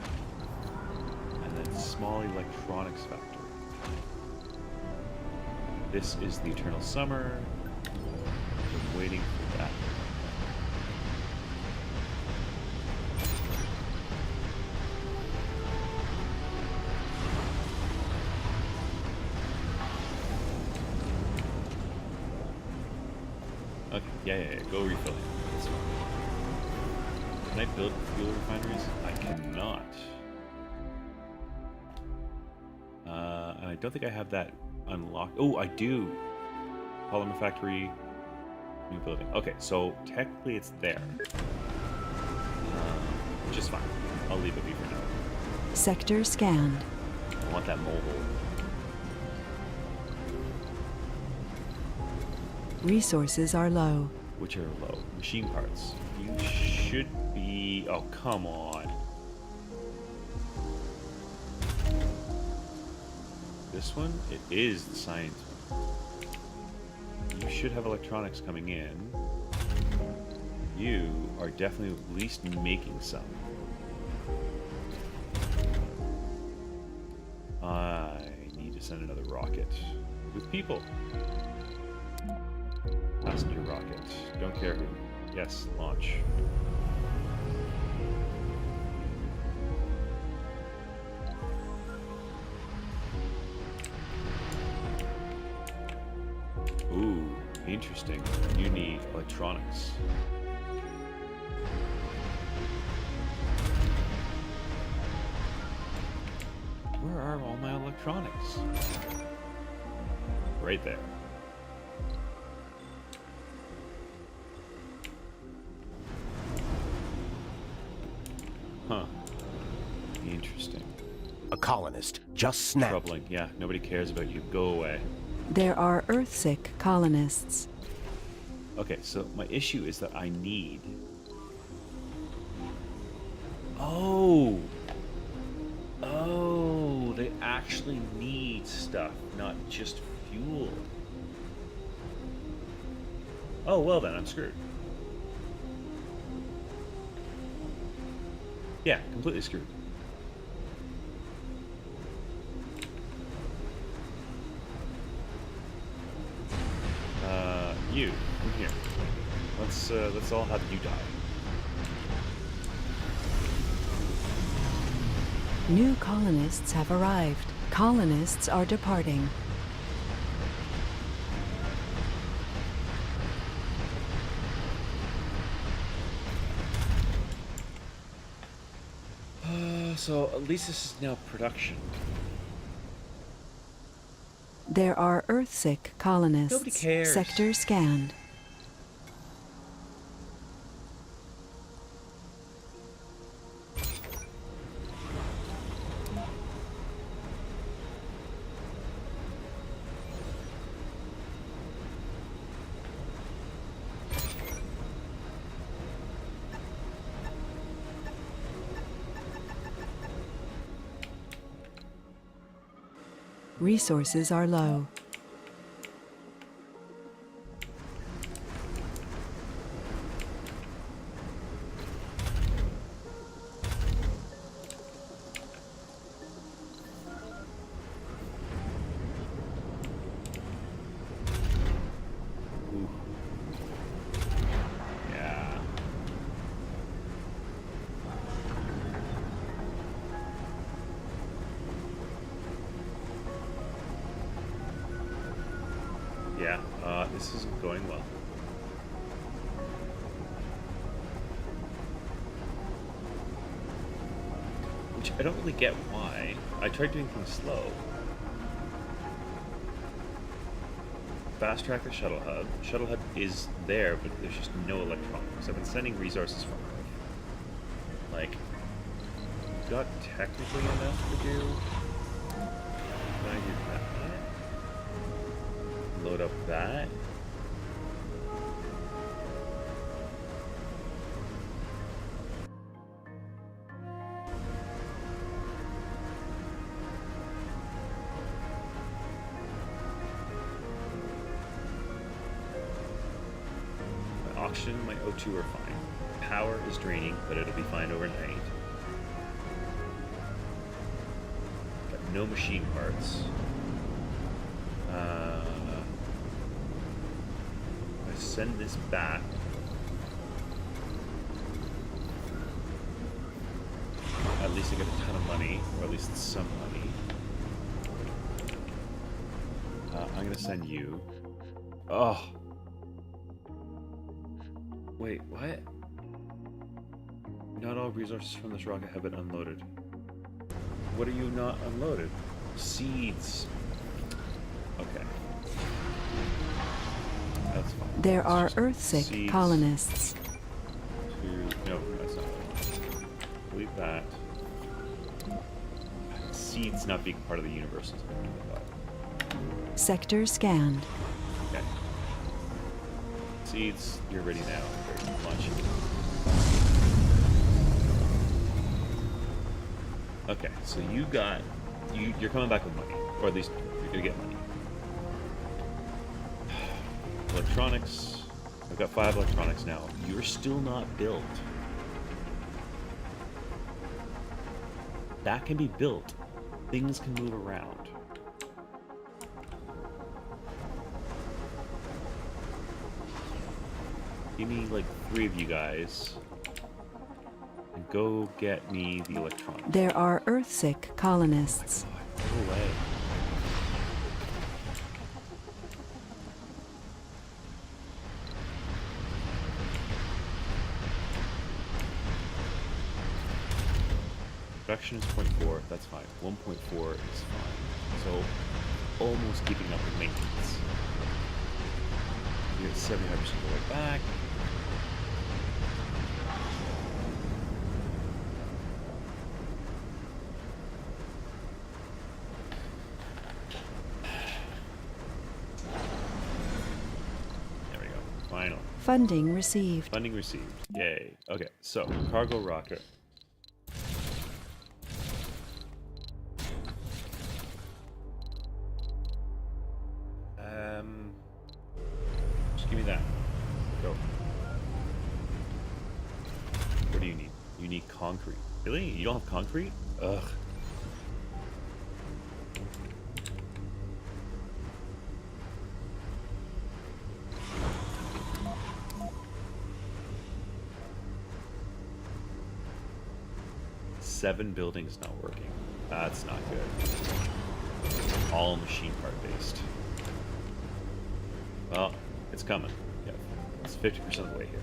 and then small electronics factory. This is the Eternal Summer. I'm waiting for that. Okay, yeah, go refill it. That's fine. Can I build fuel refineries? I cannot. And I don't think I have that unlocked. Oh, I do. Polymer factory, new building. Okay, so technically it's there. Which is fine. I'll leave it be for now. Sector scanned. I want that mobile. Resources are low. Which are low? Machine parts. You should be... Oh, come on. This one? It is the science one. You should have electronics coming in. You are definitely at least making some. I need to send another rocket with people. Passenger rocket. Don't care who. Yes, launch. Ooh, interesting. You need electronics. Where are all my electronics? Right there. Huh. Interesting. A colonist just snapped. Troubling. Yeah, nobody cares about you. Go away. There are Earthsick colonists. Okay, so my issue is that I need... Oh! Oh, they actually need stuff, not just fuel. Oh, well then, I'm screwed. Yeah, completely screwed. You, come here. Let's all have you die. New colonists have arrived. Colonists are departing. So at least this is now production. There are Earthsick colonists. Nobody cares. Sector scanned. Resources are low. Ooh. Yeah. Yeah, this isn't going well. Which I don't really get why. I tried doing things slow. Fast track the shuttle hub. Shuttle hub is there, but there's just no electronics. I've been sending resources from Earth. Like, got technically enough to do. Can I do that? Load up that. My oxygen and my O2 are fine. Power is draining, but it'll be fine overnight. Got no machine parts. Send this back. At least I get a ton of money, or at least some money. I'm gonna send you. Oh. Wait, what? Not all resources from this rocket have been unloaded. What are you not unloaded? Seeds. Okay. That's fine. There are Let's Earthsick seeds colonists. No, that's not right. Delete that. Seeds not being part of the universe is what I thought. Sector scanned. Okay. Seeds, you're ready now. Very much. Okay, so you're coming back with money, or at least you're gonna get money. Electronics. I've got 5 electronics now. You're still not built. That can be built. Things can move around. Give me like 3 of you guys. And go get me the electronics. There are Earthsick colonists. Go away. Production is 0.4, that's fine. 1.4 is fine. So, almost keeping up with maintenance. You get 75% of the way back. Final. Funding received. Funding received. Yay. Okay, so cargo rocket. Just give me that. Go. What do you need? You need concrete. Really? You don't have concrete? Ugh. Seven buildings not working. That's not good. All machine part based. Well, it's coming. Yeah, it's 50% of the way here.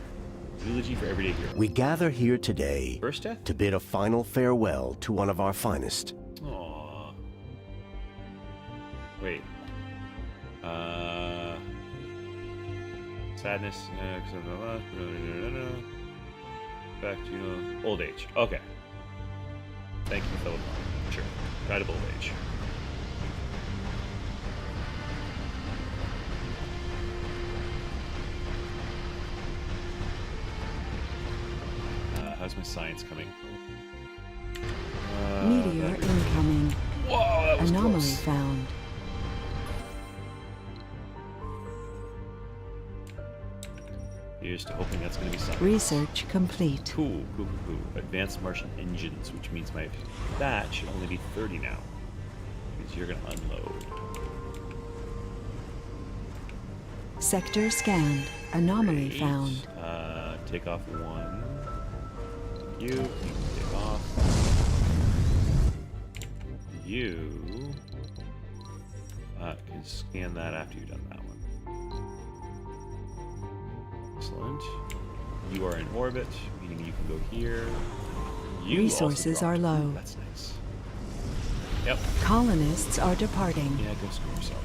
Eulogy for everyday hero. We gather here today First death? to bid a final farewell to one of our finest. Aww. Wait. Sadness. Back to old age. Okay. Thank you, Philip. Sure. Guide of old age. How's my science coming? Meteor incoming. Whoa, that was Anomaly close. found. Here's to hoping that's going to be something. Research complete. Cool. Advanced Martian engines, which means my that should only be 30 now. Because you're going to unload. Sector scanned. Anomaly Great. found. Take off one. You take off. You can scan that after you've done that one. Excellent. You are in orbit, meaning you can go here. You Resources also are drop. low. That's nice. Yep. Colonists are departing. Yeah, go screw yourself.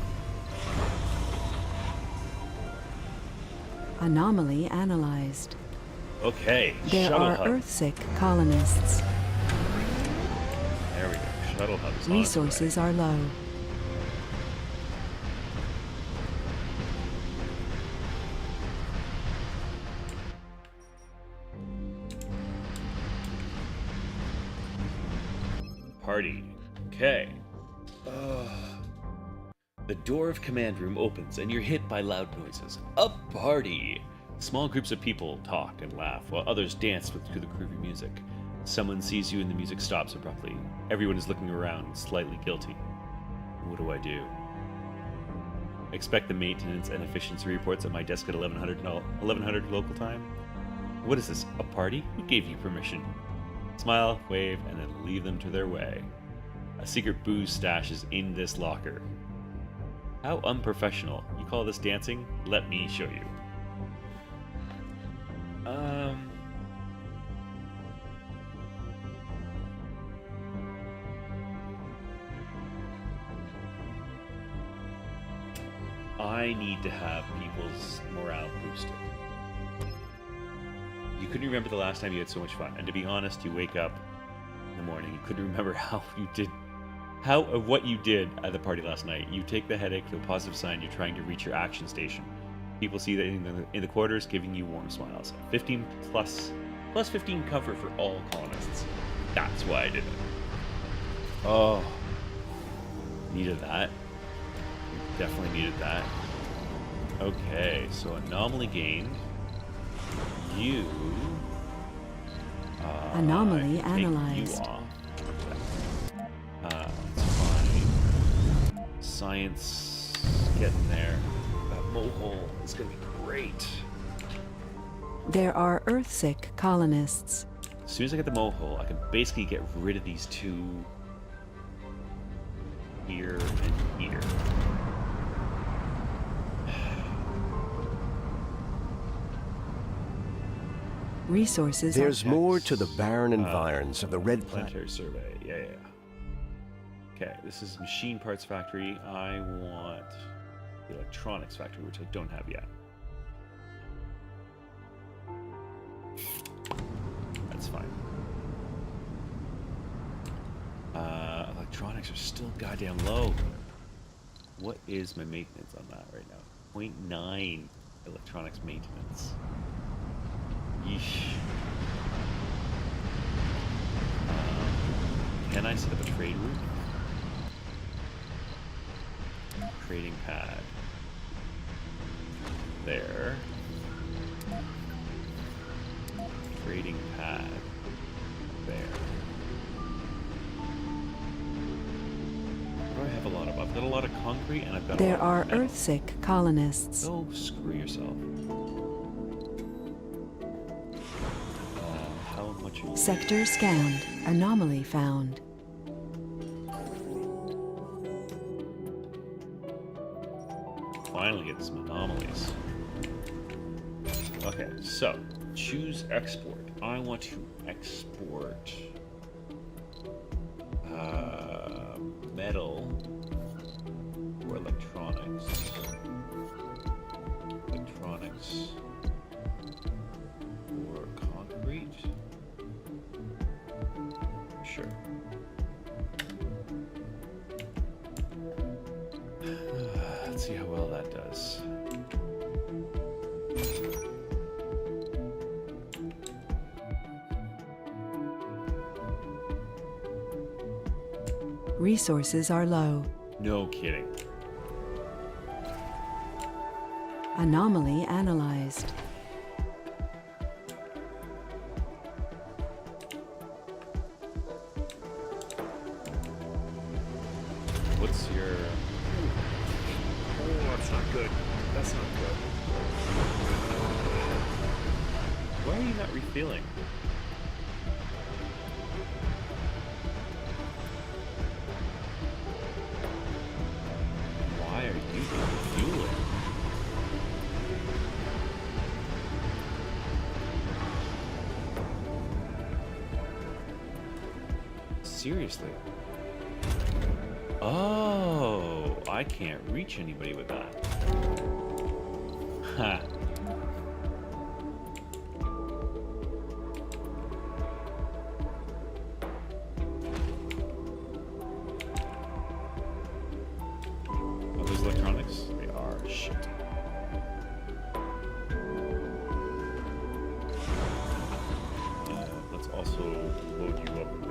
Anomaly analyzed. Okay. There Shuttle are hub. Earth-sick colonists. There we go. Shuttle hub is on its way. Resources are low. Party. Okay. The door of command room opens and you're hit by loud noises. A party! Small groups of people talk and laugh while others dance to the groovy music. Someone sees you and the music stops abruptly. Everyone is looking around, slightly guilty. What do I do? Expect the maintenance and efficiency reports at my desk at 1100 local time? What is this, a party? Who gave you permission? Smile, wave, and then leave them to their way. A secret booze stash is in this locker. How unprofessional. You call this dancing? Let me show you. I need to have people's morale boosted. You couldn't remember the last time you had so much fun, and to be honest, you wake up in the morning, you couldn't remember what you did at the party last night. You take the headache to a positive sign. You're trying to reach your action station. People see that in the quarters, giving you warm smiles. 15 plus 15 cover for all colonists. That's why I did it. Oh, needed that. Definitely needed that. Okay, so anomaly gained. You. Anomaly take analyzed. You off. It's fine. Science getting there. That mohole is gonna be great. There are Earth-sick colonists. As soon as I get the mohole, I can basically get rid of these two here and here. Resources There's are more to the barren environs of the Red Planet. Planetary survey. Yeah. Okay, this is machine parts factory. I want the electronics factory, which I don't have yet. That's fine. Electronics are still goddamn low. What is my maintenance on that right now? 0.9. Electronics maintenance. Yeesh. Can I set up a trade route? Trading pad. There. Trading pad. There. What do I have a lot of? I've got a lot of concrete and I've got a There lot are of metal. Earthsick colonists. Oh, screw yourself. How much are you? Sector scanned. Anomaly found. Finally get some anomalies. Okay, so choose export. I want to export metal or electronics. Electronics or concrete. Sure. Let's see how well that does. Resources are low. No kidding. Anomaly analyzed. What's your... Oh, that's not good. That's not good. Why are you not refueling? Why are you not refueling? Seriously? Oh, I can't reach anybody with that. Ha. Are those electronics? They are. Shit. Let's also load you up with...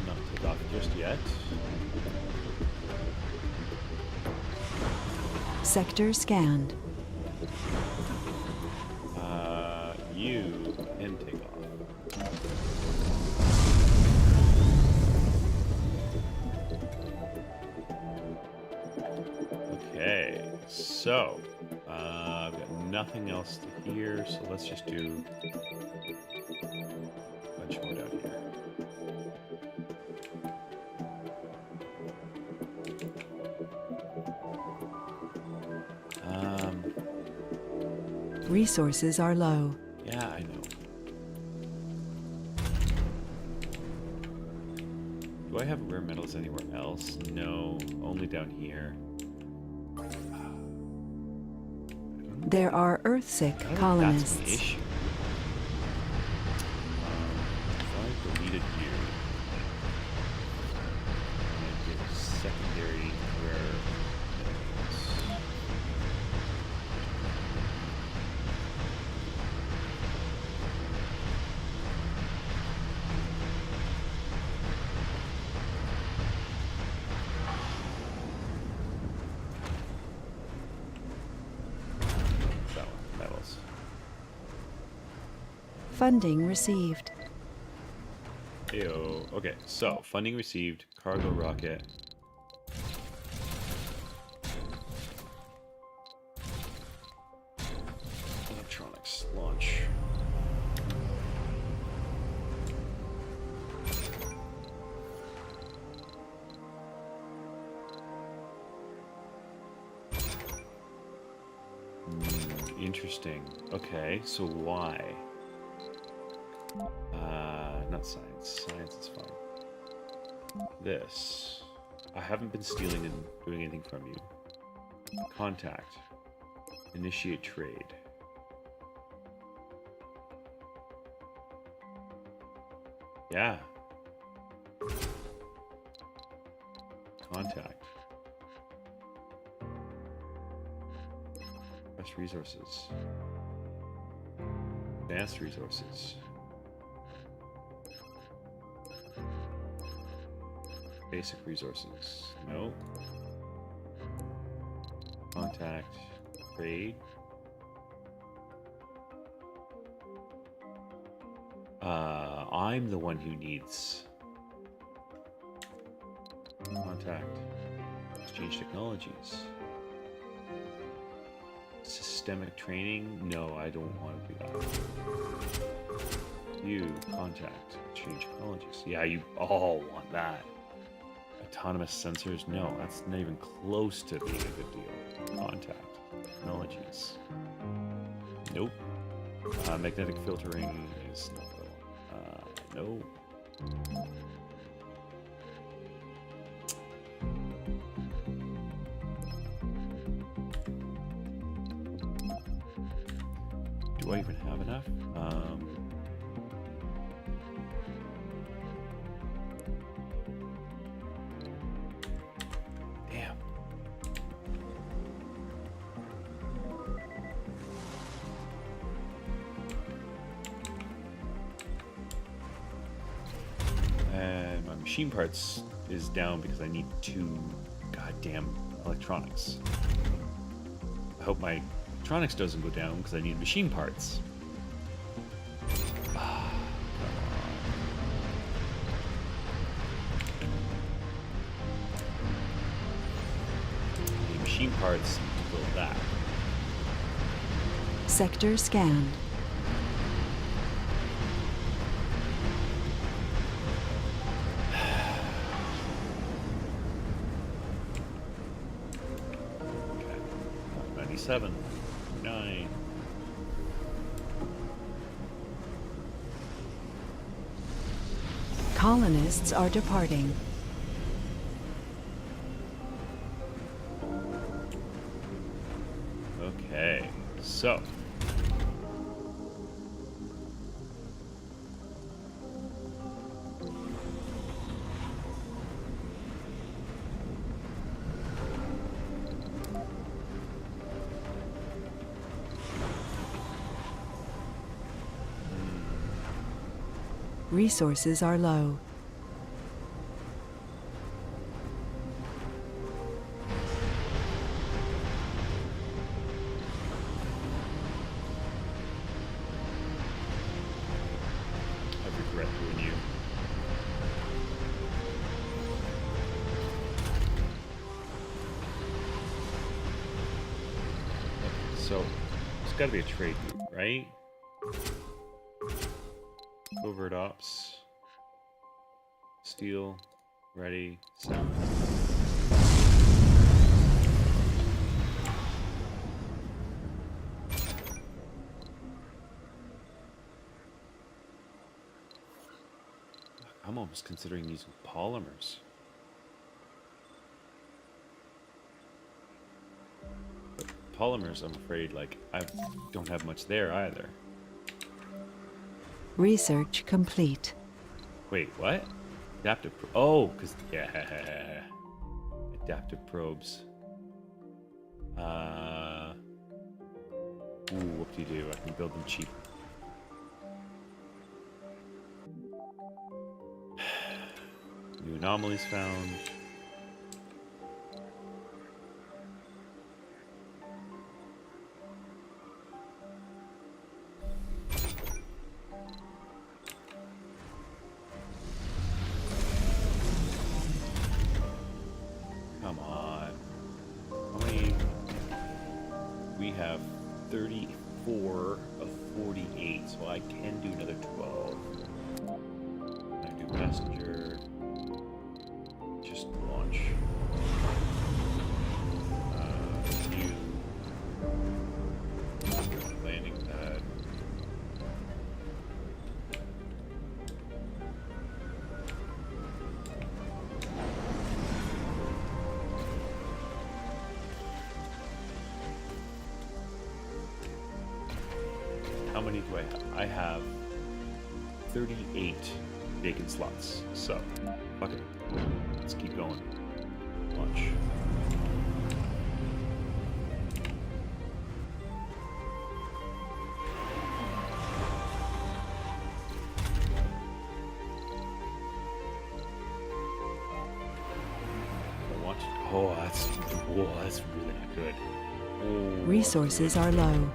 not take off just yet. Sector scanned. You can take off. Okay, so I've got nothing else to hear, so let's just do a bunch more down here. Resources are low. Yeah, I know. Do I have rare metals anywhere else? No, only down here. There are Earthsick I don't know if colonists. that's an issue. If I deleted you, and I did secondary rare metals. That one, metals. Funding received. Ew. Okay, so funding received, cargo rocket. Electronics launch. Interesting. Okay, so why? Not science. Science is fine. This. I haven't been stealing and doing anything from you. Contact. Initiate trade. Yeah. Contact. Best resources. Advanced resources. Basic resources. No. Contact. Trade. I'm the one who needs contact. Exchange technologies. Systemic training? No, I don't want to do that. You contact. Exchange technologies. Yeah, you all want that. Autonomous sensors? No, that's not even close to being a good deal. Contact. Technologies. Nope. Magnetic filtering is not the one. No. Do I even have enough? Damn. And my machine parts is down because I need 2 goddamn electronics. I hope my electronics doesn't go down because I need machine parts. Ah, I need machine parts to build that. Sector scanned. Okay. 97. 9. Colonists are departing. Okay, so. Resources are low. I regret doing you. Okay, so there's got to be a trade route, right? Covert ops. Steel. Ready. Set. I'm almost considering using polymers. But polymers, I'm afraid, like, I don't have much there either. Research complete. Wait, what? Adaptive oh, because, yeah. Adaptive probes. Ooh, what do you do? I can build them cheap. New anomalies found. Come on. How many? We have 34 of 48, so I can do another 12. I do messenger. Just launch. You. how many do I have? I have 38 bacon slots. So, fuck it. Let's keep going. Launch. Oh, that's really not good. Oh, Resources are low.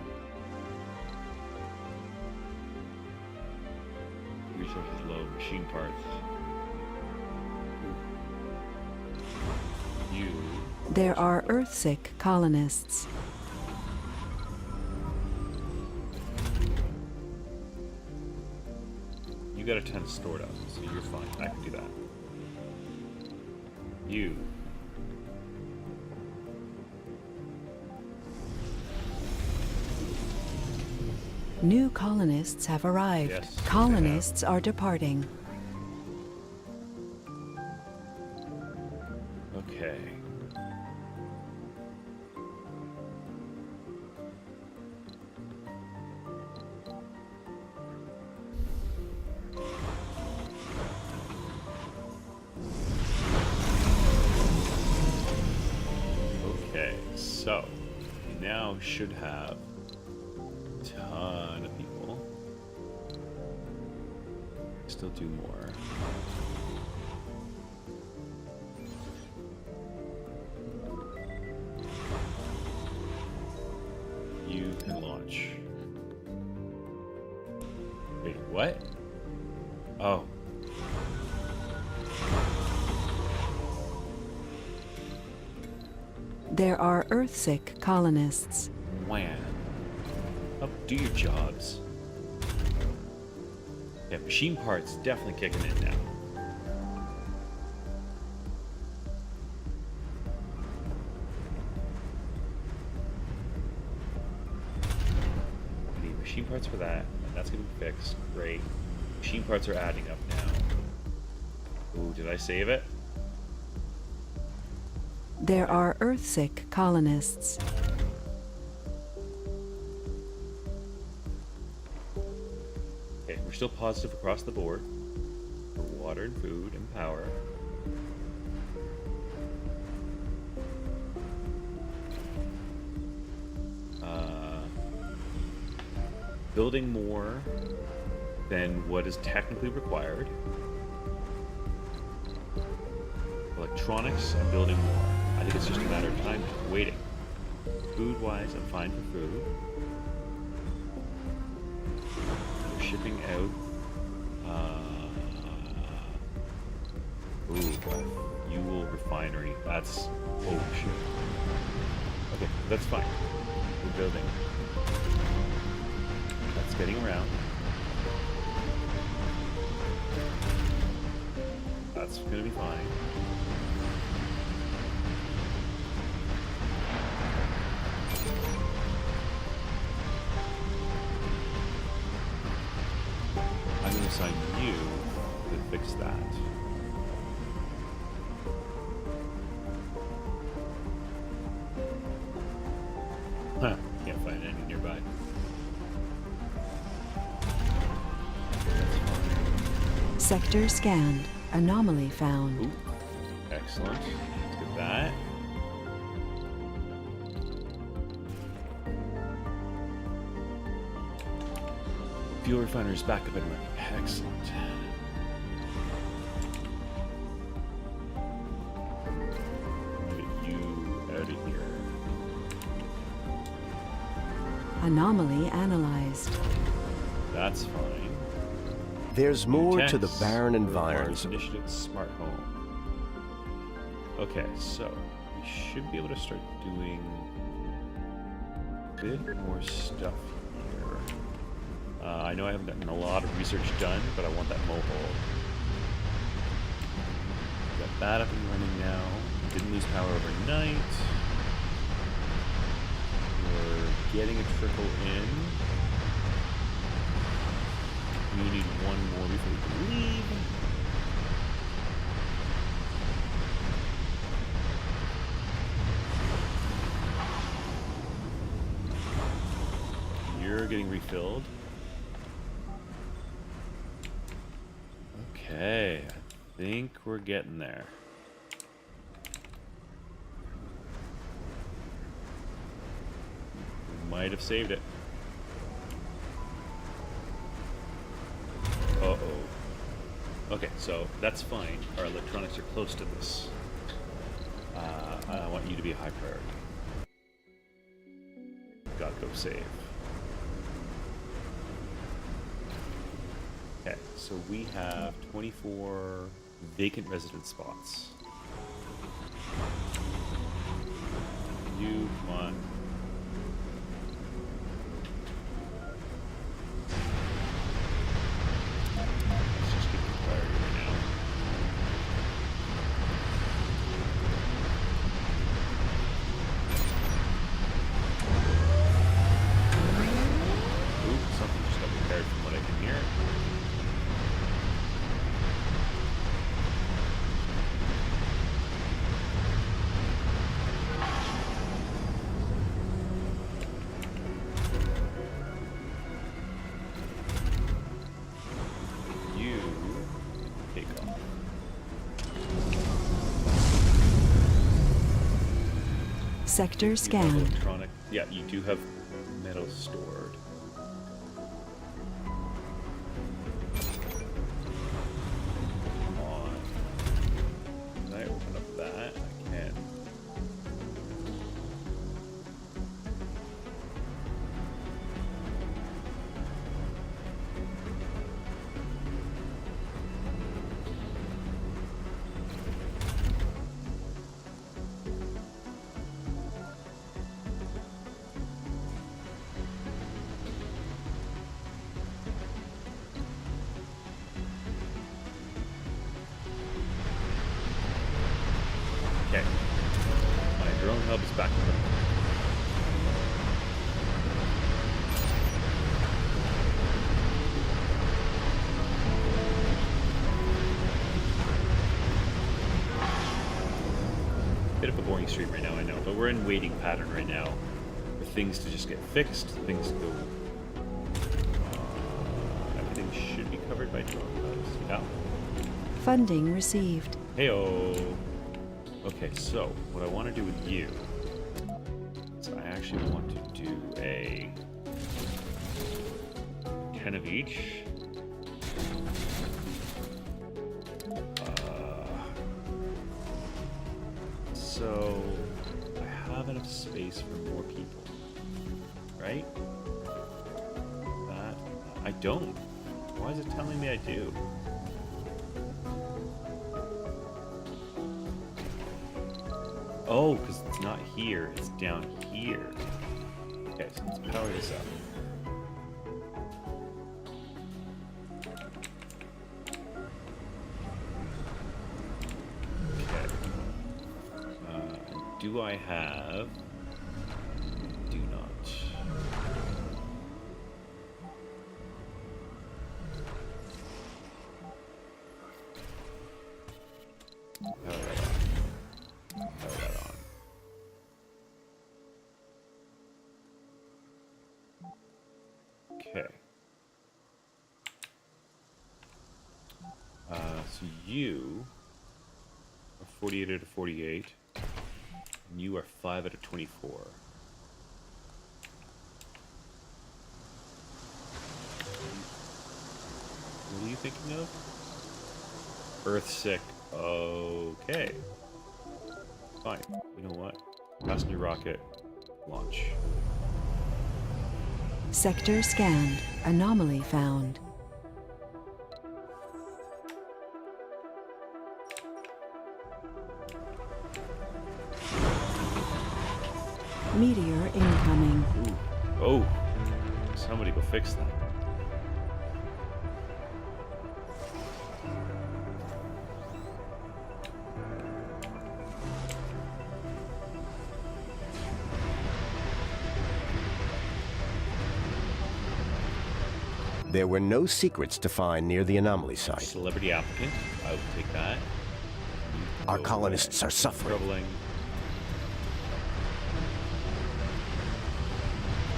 Resources low. Machine parts. You. There are Earthsick colonists. You got a 10 stored up, so you're fine. I can do that. You. New colonists have arrived. Yes, Colonists are departing. Okay. Okay, so we now should have a ton of people. Still do more. You can launch. Wait, what? Oh. There are Earthsick colonists. Wham. Up, do your jobs. Yeah, machine parts definitely kicking in now. Need machine parts for that. That's gonna be fixed. Great. Machine parts are adding up now. Ooh, did I save it? There are Earthsick colonists. Okay, we're still positive across the board for water and food and power. Building more than what is technically required. Electronics, I'm building more. I think it's just a matter of time waiting. Food-wise, I'm fine for food. We're shipping out. Fuel refinery. That's oh shit. Okay, that's fine. We're building. That's getting around. That's gonna be fine. I'm going to assign you to fix that. Huh, can't find any nearby. Sector scanned. Anomaly found. Ooh, excellent. Let's get that. Fuel refinery is back up and running. Excellent. Get you out of here. Anomaly analyzed. That's fine. There's more to the Text, barren Wireless environs. Initiative Smart Home. Okay, so we should be able to start doing a bit more stuff here. I know I haven't gotten a lot of research done, but I want that mobile. Got that up and running now. Didn't lose power overnight. We're getting a trickle in. We need one more before we can leave. You're getting refilled. Okay, I think we're getting there. We might have saved it. Uh-oh. Okay, so that's fine. Our electronics are close to this. I want you to be a high priority. Gotta go save. Okay, so we have 24 vacant resident spots. You, come on. Let's just get the priority right now. Ooh, something just got repaired from what I can hear. You take off. Sector You have scanned. electronic. Yeah, you do have metal stored. Come on. Can I open up that? I can. Okay. My drone hub is back up. Bit of a boring stream right now, I know, but we're in waiting pattern right now for things to just get fixed, things to go. Everything should be covered by drone hubs. Yeah. Funding received. Heyo. Okay, so what I want to do with you is I actually want to do a 10 of each. So I have enough space for more people, right? That I don't. Why is it telling me I do? Oh, because it's not here, it's down here. Okay, so let's power this up. Okay. Do I have... Do not. Power that on. Power that on. Okay. So you are 48 out of 48, and you are 5 out of 24. What are you thinking of? Earthsick. Okay. Fine. You know what? Passenger rocket launch. Sector scanned. Anomaly found. Meteor incoming. Ooh. Oh. Somebody go fix that. There were no secrets to find near the anomaly site. Celebrity applicant. I will take that. Our Go colonists away. are suffering. Troubling.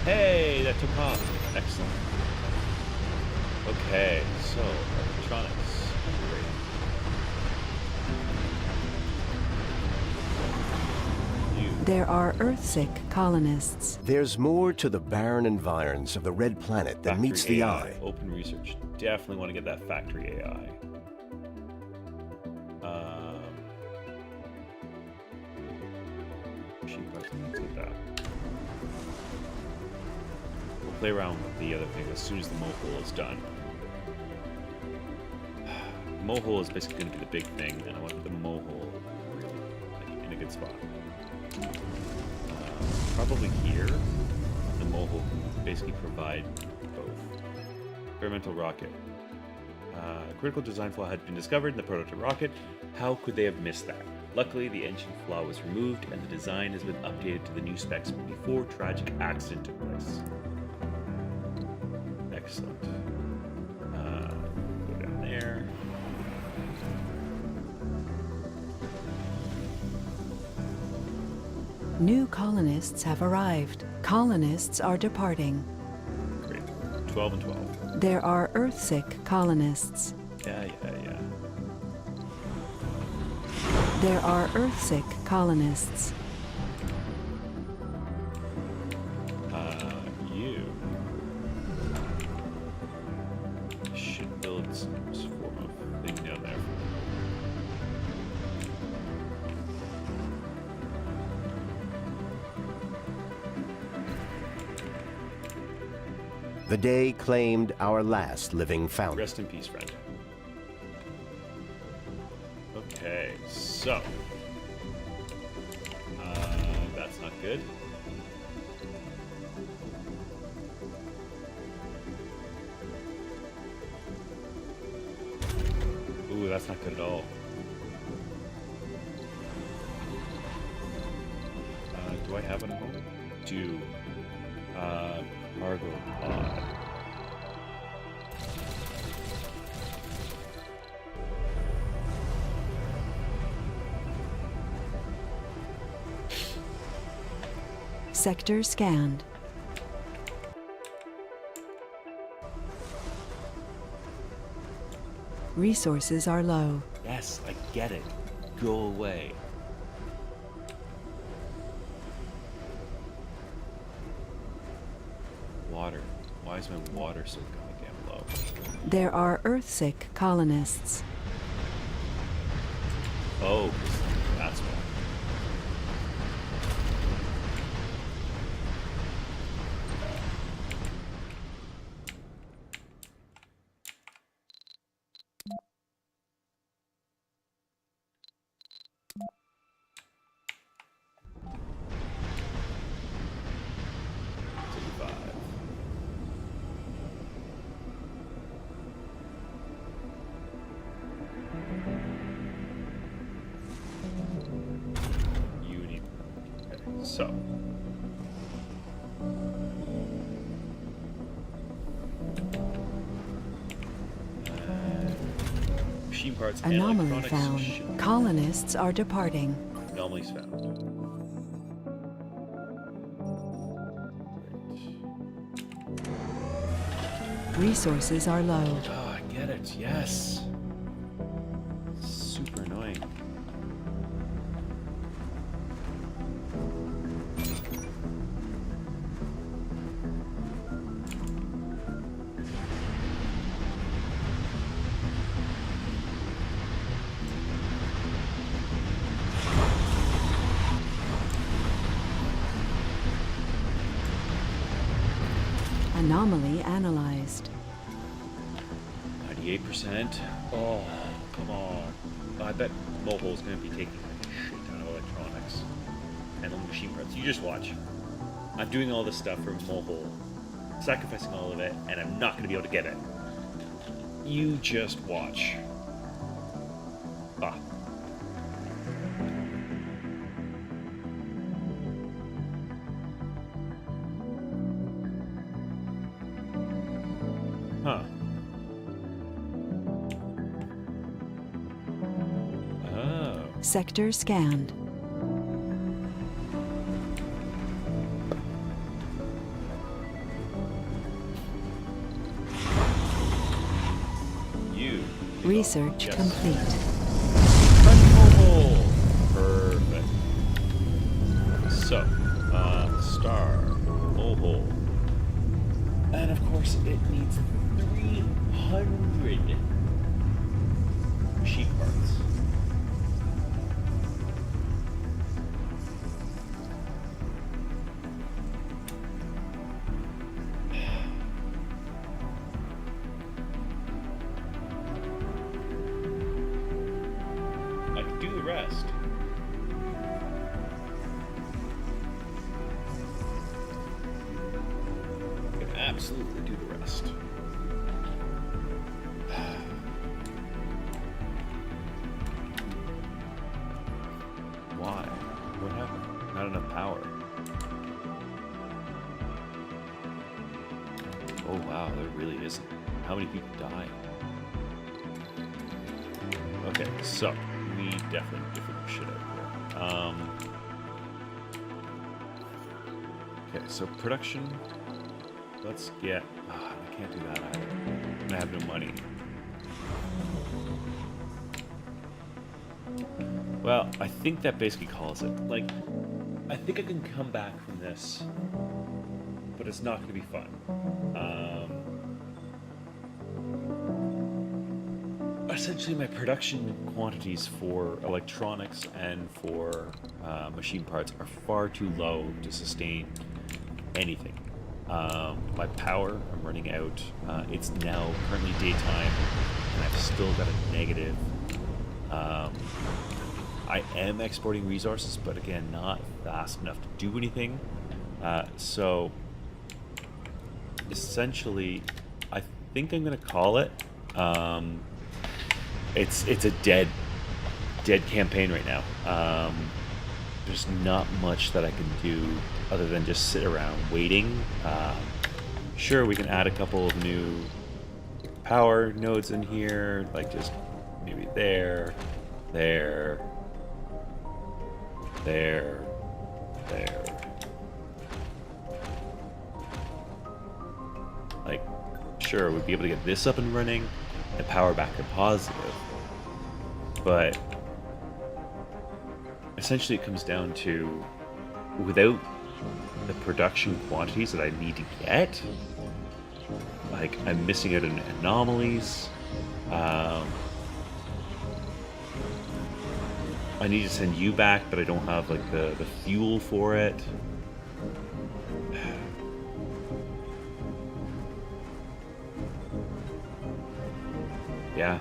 Hey, that took off. Excellent. Okay, so electronics. There are Earthsick colonists. There's more to the barren environs of the red planet than Factory meets the AI. eye. Open research. Definitely want to get that factory AI. Machine parts, let's do that. We'll play around with the other thing as soon as the mohole is done. The mohole is basically going to be the big thing, and I want the mohole really like, in a good spot. Probably here, the mohole can basically provide both. Experimental rocket. Critical design flaw had been discovered in the prototype rocket. How could they have missed that? Luckily, the engine flaw was removed and the design has been updated to the new specs before tragic accident took place. Excellent. Go down there. New colonists have arrived. Colonists are departing. Great. 12 and 12. There are Earthsick colonists. Yeah. There are Earthsick colonists. You should build some form of thing down there. The day claimed our last living founder. Rest in peace, friend. Okay, so that's not good. Ooh, that's not good at all. Do I have it at home? Cargo pod. Sector scanned. Resources are low. Yes, I get it. Go away. Water. Why is my water so goddamn low? There are Earthsick colonists. Oh, that's why. So, machine parts and Anomaly electronics found. should- Colonists are departing. Anomalies found. Resources are low. Oh, I get it. Yes. Super annoying. Anomaly analyzed. 98%. Oh, come on. I bet Mobile's going to be taking a shit ton of electronics and the machine parts. You just watch. I'm doing all this stuff for Mobile, sacrificing all of it, and I'm not going to be able to get it. You just watch. Ah. Huh. Oh. Sector scanned. You Research Yes. complete. Mobile. Perfect. So, star, mobile. And of course, it needs 300 sheep parts. I can do the rest. I can absolutely do the rest. Why? What happened? Not enough power. Oh wow, there really isn't. How many people died? Okay, so we definitely need to figure shit out here. Okay, so production. Let's get. I can't do that either. And I have no money. Well, I think that basically calls it. Like, I think I can come back from this, but it's not going to be fun. Essentially, my production quantities for electronics and for machine parts are far too low to sustain anything. My power, I'm running out. It's now currently daytime, and I've still got a negative. I am exporting resources, but again, not fast enough to do anything. So, essentially, I think I'm going to call it. It's a dead campaign right now. There's not much that I can do other than just sit around waiting. Sure, we can add a couple of new power nodes in here, like just maybe there. Like, sure, we'd be able to get this up and running and power back to positive. But essentially it comes down to, without the production quantities that I need to get, like, I'm missing out on anomalies. I need to send you back, but I don't have like the fuel for it. Yeah,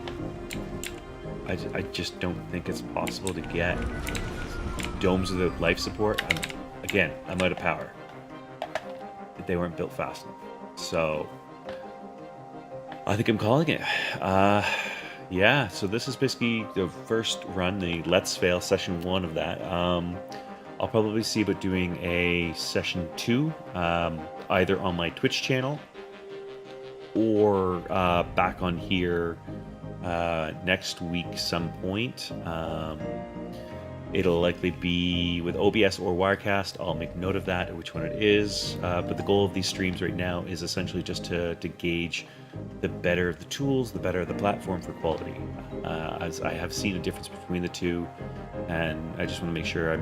I just don't think it's possible to get domes without life support. I'm out of power. They weren't built fast enough, so I think I'm calling it. Yeah, so this is basically the first run, the Let's Fail session 1 of that. I'll probably see about doing a session 2, either on my Twitch channel or back on here next week some point. It'll likely be with OBS or Wirecast. I'll make note of that, which one it is. But the goal of these streams right now is essentially just to gauge the better of the tools, the better of the platform for quality. As I have seen a difference between the two, and I just want to make sure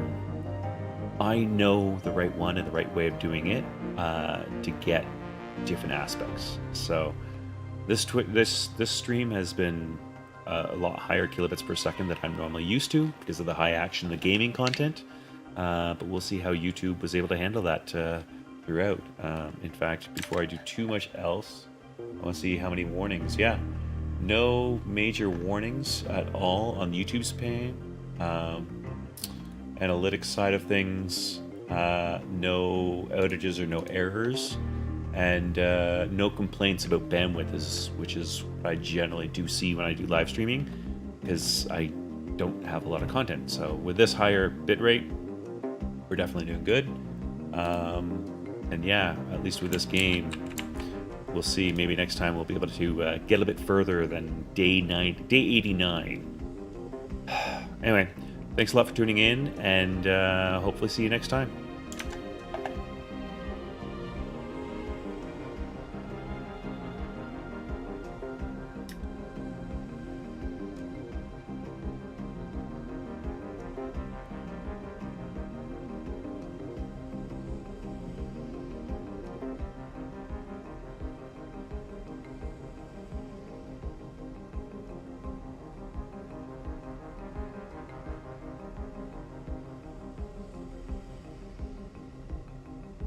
I know the right one and the right way of doing it to get different aspects. So this stream has been a lot higher kilobits per second than I'm normally used to because of the high action, the gaming content. But we'll see how YouTube was able to handle that throughout. In fact, before I do too much else, I want to see how many warnings. Yeah, no major warnings at all on YouTube's pane. Analytics side of things, no outages or no errors. And no complaints about bandwidth, which is what I generally do see when I do live streaming, because I don't have a lot of content. So with this higher bitrate, we're definitely doing good. And yeah, at least with this game, we'll see. Maybe next time we'll be able to get a bit further than day 89. Anyway, thanks a lot for tuning in, and hopefully see you next time.